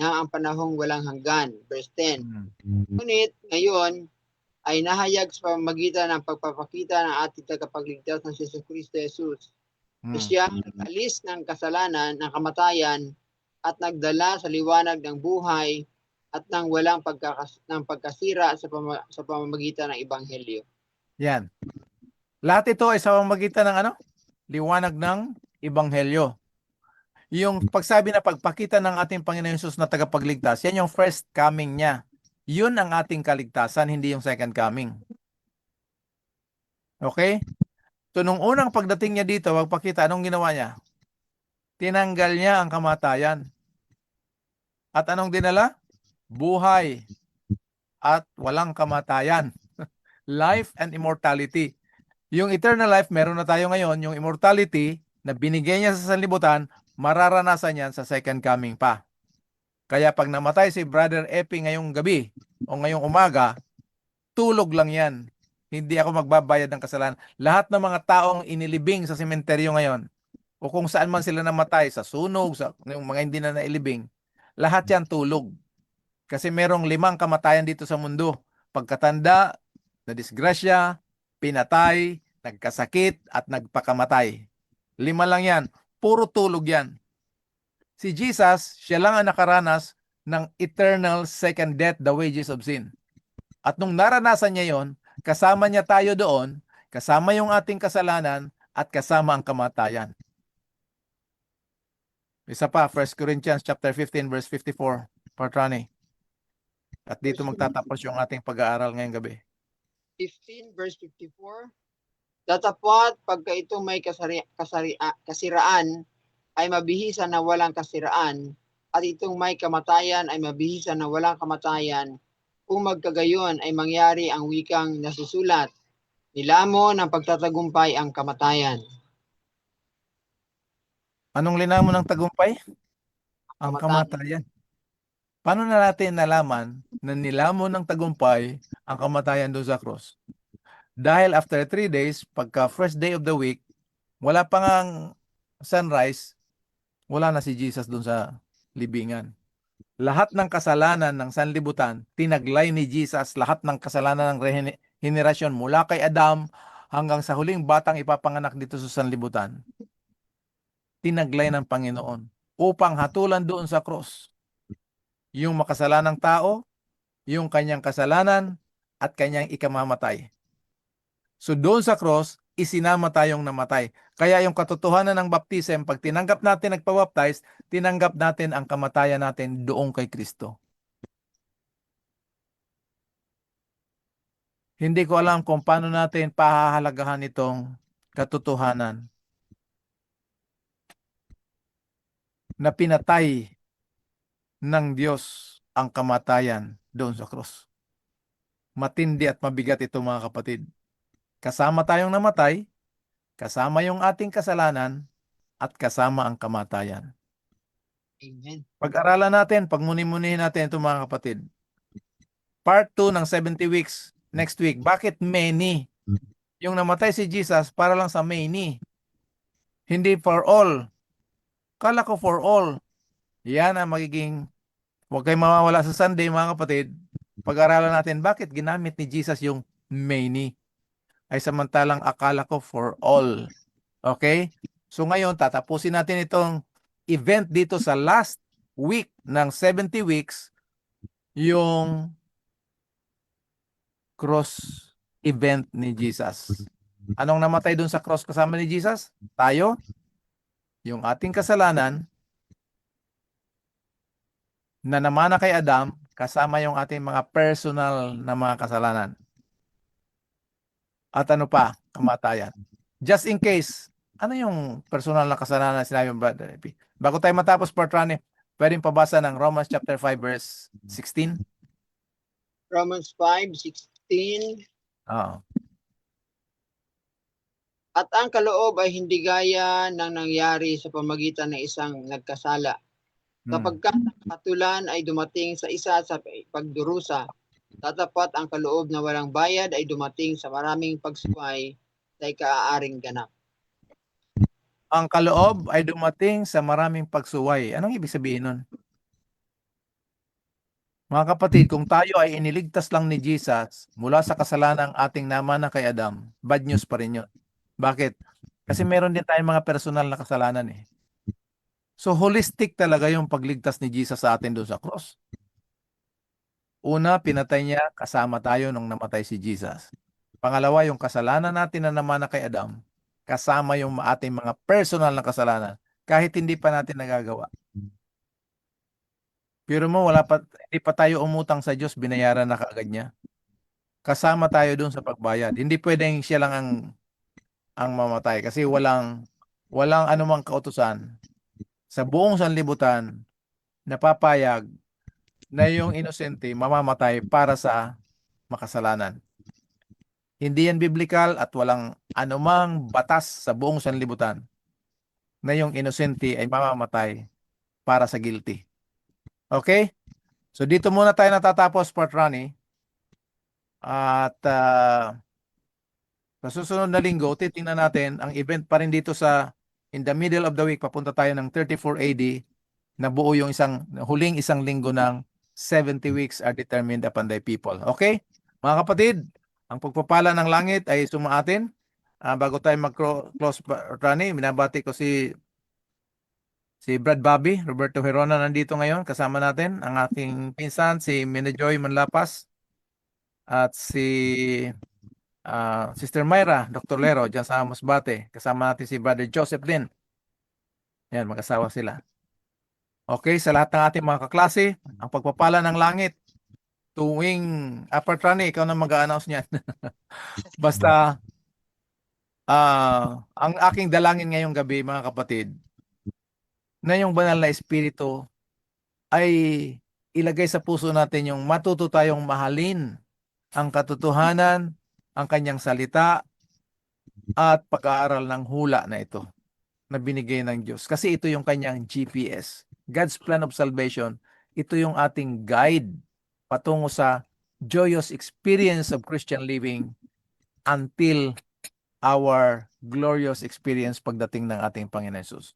na ang panahong walang hanggan. Verse 10. Ngunit ngayon ay nahayag sa pamamagitan ng pagpapakita ng ating tagapagligtas ng Kristo Jesus. Siya nag-alis ng kasalanan, ng kamatayan, at nagdala sa liwanag ng buhay at ng walang pagkasira sa pamamagitan ng Ebanghelyo. Yan. Lahat ito ay sa pamamagitan ng ano? Liwanag ng Ebanghelyo. Yung pagsabi na pagpakita ng ating Panginoon Jesus na tagapagligtas, yan yung first coming niya. Yun ang ating kaligtasan, hindi yung second coming. Okay? So, nung unang pagdating niya dito, magpakita, anong ginawa niya? Tinanggal niya ang kamatayan. At anong dinala? Buhay at walang kamatayan. Life and immortality. Yung eternal life, meron na tayo ngayon. Yung immortality na binigay niya sa sanlibutan, mararanasan yan sa second coming pa. Kaya pag namatay si Brother Epi ngayong gabi o ngayong umaga, tulog lang yan. Hindi ako magbabayad ng kasalanan. Lahat ng mga taong inilibing sa sementeryo ngayon, o kung saan man sila namatay, sa sunog, sa yung mga hindi na nailibing, lahat yan tulog. Kasi merong 5 kamatayan dito sa mundo. Pagkatanda, nadisgrasya, pinatay, nagkasakit, at nagpakamatay. 5 lang yan. Puro tulog yan. Si Jesus, siya lang ang nakaranas ng eternal second death, the wages of sin. At nung naranasan niya yon, kasama niya tayo doon, kasama yung ating kasalanan, at kasama ang kamatayan. Isa pa, 1 Corinthians chapter 15 verse 54, Patrani. At dito 1 magtatapos yung ating pag-aaral ngayong gabi. 15 verse 54. Datapwat pagka ito may kasiraan ay mabihisa na walang kasiraan, at itong may kamatayan ay mabihisa na walang kamatayan. Kung magkagayon ay mangyari ang wikang nasusulat, nilamon ng pagtatagumpay ang kamatayan. Anong linamon ng tagumpay? Ang kamatayan. Paano na natin nalaman na nilamon ng tagumpay ang kamatayan doon sa cross? Dahil after 3 days, pagka first day of the week, wala pa ngang sunrise, wala na si Jesus doon sa libingan. Lahat ng kasalanan ng sanlibutan, tinaglay ni Jesus lahat ng kasalanan ng henerasyon mula kay Adam hanggang sa huling batang ipapanganak dito sa sanlibutan. Tinaglay ng Panginoon upang hatulan doon sa cross yung makasalanang tao, yung kanyang kasalanan, at kanyang ikamamatay. So doon sa cross, isinama tayong namatay. Kaya yung katotohanan ng baptism, pag tinanggap natin nagpabaptize, tinanggap natin ang kamatayan natin doon kay Kristo. Hindi ko alam kung paano natin pahahalagahan itong katotohanan na pinatay ng Diyos ang kamatayan doon sa cross. Matindi at mabigat ito, mga kapatid. Kasama tayong namatay, kasama yung ating kasalanan, at kasama ang kamatayan. Amen. Pag-aralan natin, pagmuni-munihin natin ito, mga kapatid. Part 2 ng 70 weeks next week. Bakit many? Yung namatay si Jesus para lang sa many. Hindi for all. Kala ko for all. Yan ang magiging, huwag kayong mawawala sa Sunday, mga kapatid. Pag-aralan natin, bakit ginamit ni Jesus yung many? Ay samantalang akala ko for all. Okay? So ngayon, tatapusin natin itong event dito sa last week ng 70 weeks, yung cross event ni Jesus. Anong namatay dun sa cross kasama ni Jesus? Tayo, yung ating kasalanan, na namana kay Adam, kasama yung ating mga personal na mga kasalanan. At ano pa? Kamatayan. Just in case, ano yung personal na kasalanan na sinabi ng Brother Epi? Bago tayo matapos, Portrane, pwedeng pabasa ng Romans chapter 5 verse 16? Romans 5:16. Oo. At ang kaloob ay hindi gaya ng nangyari sa pamagitan ng isang nagkasala. Kapag katulan ay dumating sa isa sa pagdurusa, tatapat ang kaloob na walang bayad ay dumating sa maraming pagsuway ay kaaaring ganap. Ang kaloob ay dumating sa maraming pagsuway. Anong ibig sabihin nun? Mga kapatid, kung tayo ay iniligtas lang ni Jesus mula sa kasalanang ating namana kay Adam, bad news pa rin yun. Bakit? Kasi meron din tayong mga personal na kasalanan eh. So holistic talaga yung pagligtas ni Jesus sa atin doon sa cross. Una, pinatay niya, kasama tayo nung namatay si Jesus. Pangalawa, yung kasalanan natin na namana kay Adam, kasama yung ating mga personal na kasalanan, kahit hindi pa natin nagagawa. Pero mo, hindi pa tayo umutang sa Diyos, binayaran na kaagad niya. Kasama tayo doon sa pagbayad. Hindi pwedeng siya lang ang mamatay kasi walang anumang kautusan sa buong sanlibutan na papayag na yung inosente mamamatay para sa makasalanan. Hindi yan biblical at walang anumang batas sa buong sanlibutan na yung inosente ay mamamatay para sa guilty. Okay? So dito muna tayo natatapos, Port Ronnie. At sa susunod na linggo, titingnan natin ang event pa rin dito sa in the middle of the week, papunta tayo ng 34 AD na buo yung huling isang linggo ng 70 weeks are determined upon thy people. Okay? Mga kapatid, ang pagpapala ng langit ay sumaatin. Bago tayo mag-close, Rani, minabati ko si Brad Bobby, Roberto Herona nandito ngayon. Kasama natin ang ating pinsan, si Minajoy Manlapas at si Sister Myra, Dr. Lero, dyan sa Masbate. Kasama natin si Brother Joseph din. Yan, mag-asawa sila. Okay, sa lahat ng ating mga kaklase, ang pagpapala ng langit tuwing Upper Trani, ikaw na mag-a-announce niyan. Basta ang aking dalangin ngayong gabi, mga kapatid, na yung banal na espiritu ay ilagay sa puso natin yung matuto tayong mahalin ang katotohanan, ang kanyang salita, at pag-aaral ng hula na ito na binigay ng Diyos. Kasi ito yung kanyang GPS. God's plan of salvation. Ito yung ating guide patungo sa joyous experience of Christian living until our glorious experience pagdating ng ating Panginoon Hesus.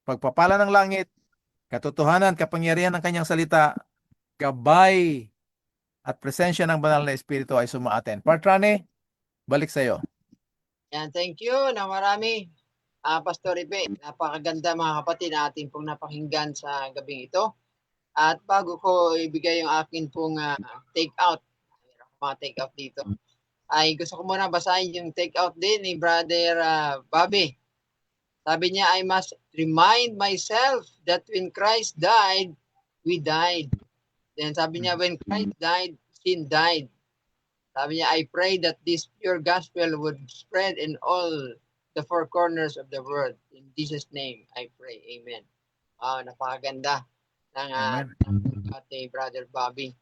Pagpapala ng langit, katotohanan, kapangyarihan ng kanyang salita, gabay at presensya ng banal na espiritu ay sumaaten. Partrane, balik sa iyo. Yan, thank you na marami. Pastor Ipe, napakaganda mga kapatid na ating pong napakinggan sa gabing ito. At bago ko ibigay yung akin pong take out, mga take out dito, ay gusto ko muna basahin yung take out din ni Brother Bobby. Sabi niya, I must remind myself that when Christ died, we died. Then sabi niya, when Christ died, sin died. Sabi niya, I pray that this pure gospel would spread in all the four corners of the world. In Jesus' name, I pray. Amen. Wow, napakaganda ng ating Brother Bobby.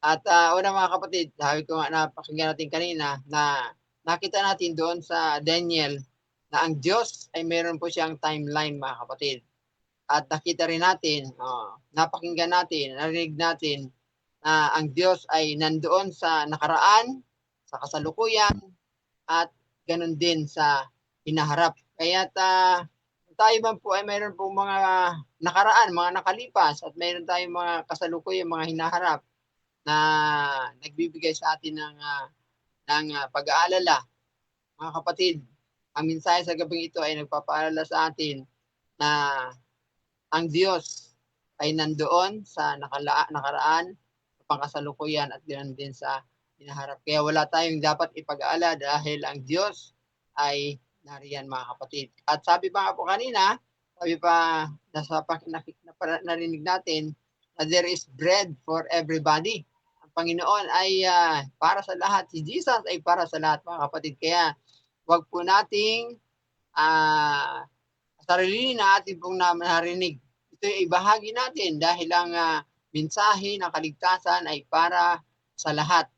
At una mga kapatid, sabi ko nga napakinggan natin kanina na nakita natin doon sa Daniel na ang Diyos ay meron po siyang timeline mga kapatid. At nakita rin natin, napakinggan natin, narinig natin na ang Diyos ay nandoon sa nakaraan, sa kasalukuyan, at ganun din sa hinaharap. Kaya tayo man po ay mayroon po mga nakaraan, mga nakalipas, at mayroon tayong mga kasalukuyan, mga hinaharap na nagbibigay sa atin ng pag-aalala. Mga kapatid, ang mensahe sa gabing ito ay nagpapaalala sa atin na ang Diyos ay nandoon sa nakaraan, sa pangkasalukuyan at ganoon din sa hinaharap. Kaya wala tayong dapat ipag-aalala dahil ang Diyos ay nariyan mga kapatid. At sabi pa nga po kanina, sabi pa narinig natin na there is bread for everybody. Ang Panginoon ay para sa lahat. Si Jesus ay para sa lahat mga kapatid. Kaya wag po nating sarili na ating pong narinig. Ito ay ibahagi natin dahil ang mensahe ng kaligtasan ay para sa lahat.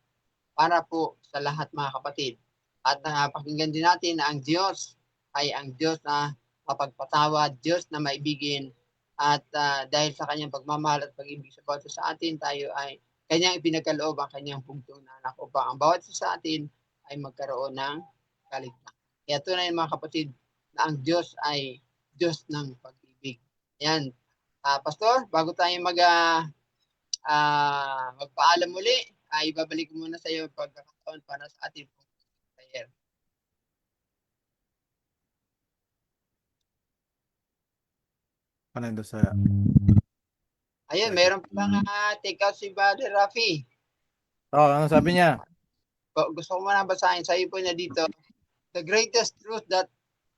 Para po sa lahat mga kapatid. At pakinggan din natin na ang Diyos ay ang Diyos na mapagpatawad, Diyos na maibigin. At dahil sa kanyang pagmamahal at pag-ibig sa bawat sa atin, tayo ay kanyang ipinagkaloob ang kanyang pugtong na anak upang ang bawat sa atin ay magkaroon ng kaligtasan. Kaya tunay mga kapatid na ang Diyos ay Diyos ng pag-ibig. Yan. Pastor, bago tayo magpaalam muli, ibabalik ko muna sa iyo pagkakataon para sa ating prayer. Panendo sa Ayun, mayroon pa lang take out si Brother Rafi. ano sabi niya? Gusto ko muna basahin sa iyo po na dito. The greatest truth that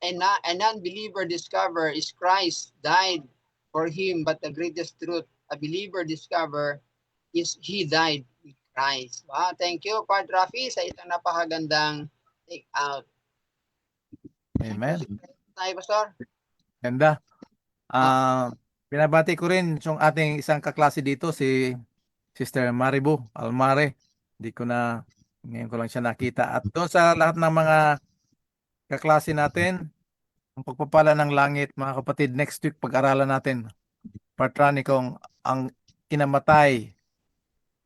a non-believer discover is Christ died for him, but the greatest truth a believer discover is he died with Christ. Wow, thank you, Padre Rafi, sa itong napakagandang take out. Amen. Tayo, Pastor. Ganda. Pinabati ko rin yung ating isang kaklase dito, si Sister Maribu Almare. Ngayon ko lang siya nakita. At doon sa lahat ng mga kaklase natin, ang pagpapala ng langit, mga kapatid, next week pag-aralan natin, Partrani, kung ang kinamatay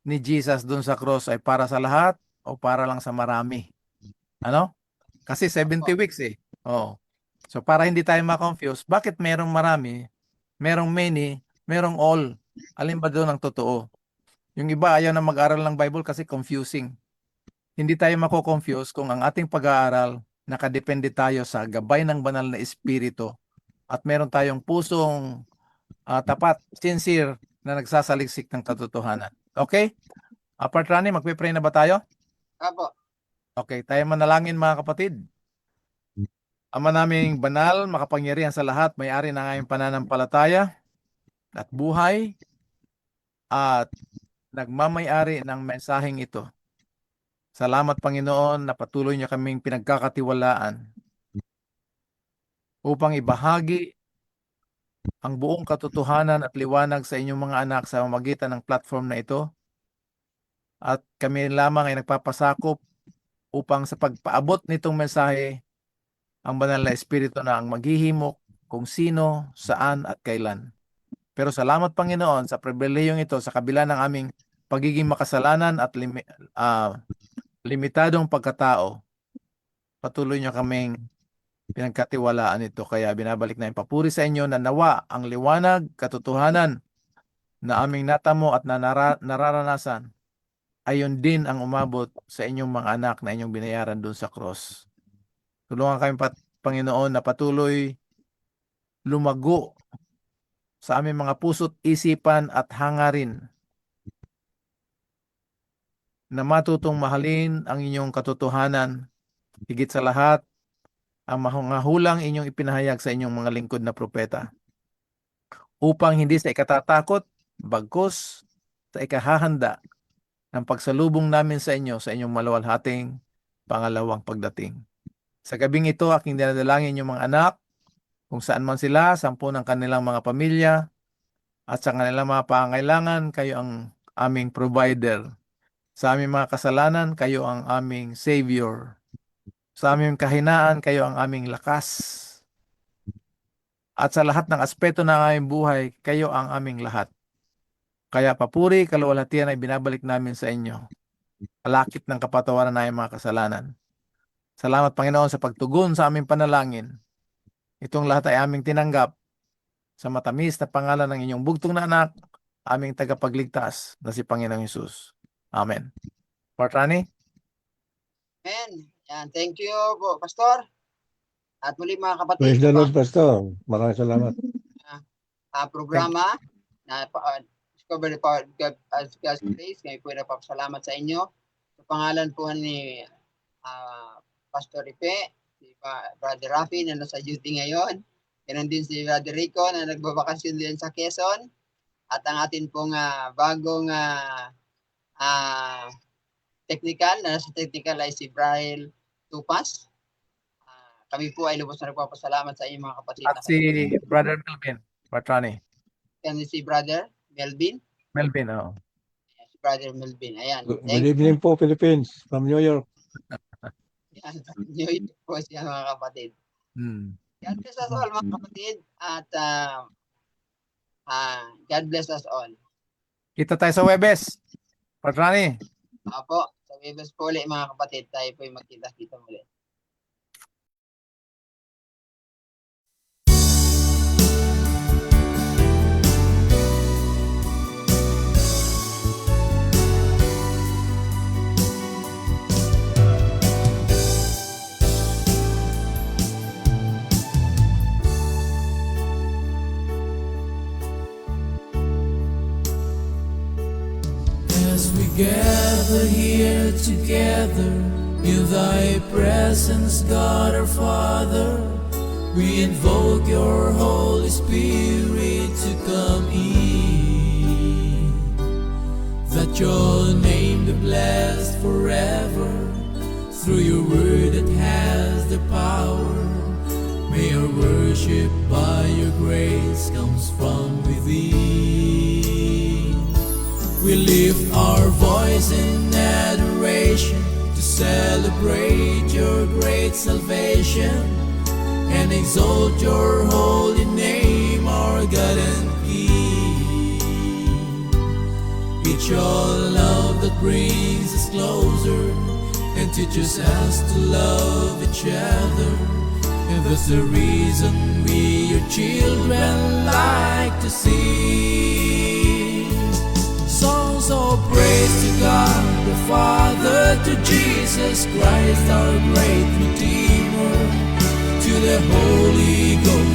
ni Jesus doon sa cross ay para sa lahat o para lang sa marami. Ano? Kasi 70 weeks eh. Oo. So para hindi tayo ma-confuse, bakit merong marami, merong many, merong all? Alin ba doon ang totoo? Yung iba ayaw na mag-aral ng Bible kasi confusing. Hindi tayo mako-confuse kung ang ating pag-aaral nakadepende tayo sa gabay ng banal na espiritu at meron tayong pusong tapat, sincere na nagsasaliksik ng katotohanan. Okay? Partrani, magpe-pray na ba tayo? Apo. Okay, tayo manalangin mga kapatid. Ama naming banal, makapangyarihan sa lahat, may-ari ng aming pananampalataya. at buhay at nagmamay-ari ng mensaheng ito. Salamat, Panginoon, na patuloy niyo kaming pinagkakatiwalaan upang ibahagi ang buong katotohanan at liwanag sa inyong mga anak sa pamamagitan ng platform na ito. At kami lamang ay nagpapasakop upang sa pagpaabot nitong mensahe, ang banal na Espiritu na ang maghihimok kung sino, saan at kailan. Pero salamat, Panginoon, sa pribilehiyong ito sa kabila ng aming pagiging makasalanan at limitadong pagkatao. Patuloy niyo kaming pinagkatiwalaan ito. Kaya binabalik na yung papuri sa inyo na nawa ang liwanag, katotohanan na aming natamo at nararanasan ayon din ang umabot sa inyong mga anak na inyong binayaran doon sa cross. Tulungan kami, Panginoon, na patuloy lumago sa aming mga puso't isipan at hangarin na matutong mahalin ang inyong katotohanan, higit sa lahat, ang mahulang inyong ipinahayag sa inyong mga lingkod na propeta, upang hindi sa ikatatakot, bagkus sa ikahahanda ng pagsalubong namin sa inyo sa inyong maluwalhating pangalawang pagdating. Sa gabing ito, aking dinadalangin yung mga anak, kung saan man sila, 10 ng kanilang mga pamilya, at sa kanilang mga pangailangan, kayo ang aming provider. Sa aming mga kasalanan, kayo ang aming Savior. Sa aming kahinaan, kayo ang aming lakas. At sa lahat ng aspeto ng aming buhay, kayo ang aming lahat. Kaya papuri, kaluwalhatian ay binabalik namin sa inyo. Kalakip ng kapatawaran na aming mga kasalanan. Salamat, Panginoon, sa pagtugon sa aming panalangin. Itong lahat ay aming tinanggap sa matamis na pangalan ng inyong bugtong na anak, aming tagapagligtas na si Panginoong Hesus. Amen. Rani? Amen. Yan, thank you po, Pastor. At muli mga kapatid, Praise the Lord, Pastor. Maraming salamat. Programa na Discover the Power of God as God's Grace. Ngayon po napapasalamat sa inyo. Sa pangalan po ni Pastor Ipe, si Brother Rafi na nasa duty ngayon. Ganun din si Brother Rico na nagbabakasyon din sa Quezon. At ang atin pong bagong technical, na nasa technical ay si Brian Tupas. Kami po ay lubos na nagpapasalamat sa inyong mga kapatid. At si Brother Melvin. Rani? Yan si Brother Melvin. Melvin, oo. Si Brother Melvin. Ayan. Good evening po, Philippines, from New York. Yan. New York po siya mga kapatid. God bless us all mga kapatid. At God bless us all. Kita tayo sa Webes. Rani? Apo, sa Webes po ulit mga kapatid. Tayo po yung magkita-kita muli. As we gather here together in thy presence, God our Father, we invoke your Holy Spirit to come in, that your name be blessed forever through your word that has the power. May our worship by your grace comes from within. We lift our voice in adoration to celebrate your great salvation and exalt your holy name, our God and King. It's your love that brings us closer and teaches us to love each other. And that's the reason we, your children, like to sing songs of praise to God the Father, to Jesus Christ our great Redeemer, to the Holy Ghost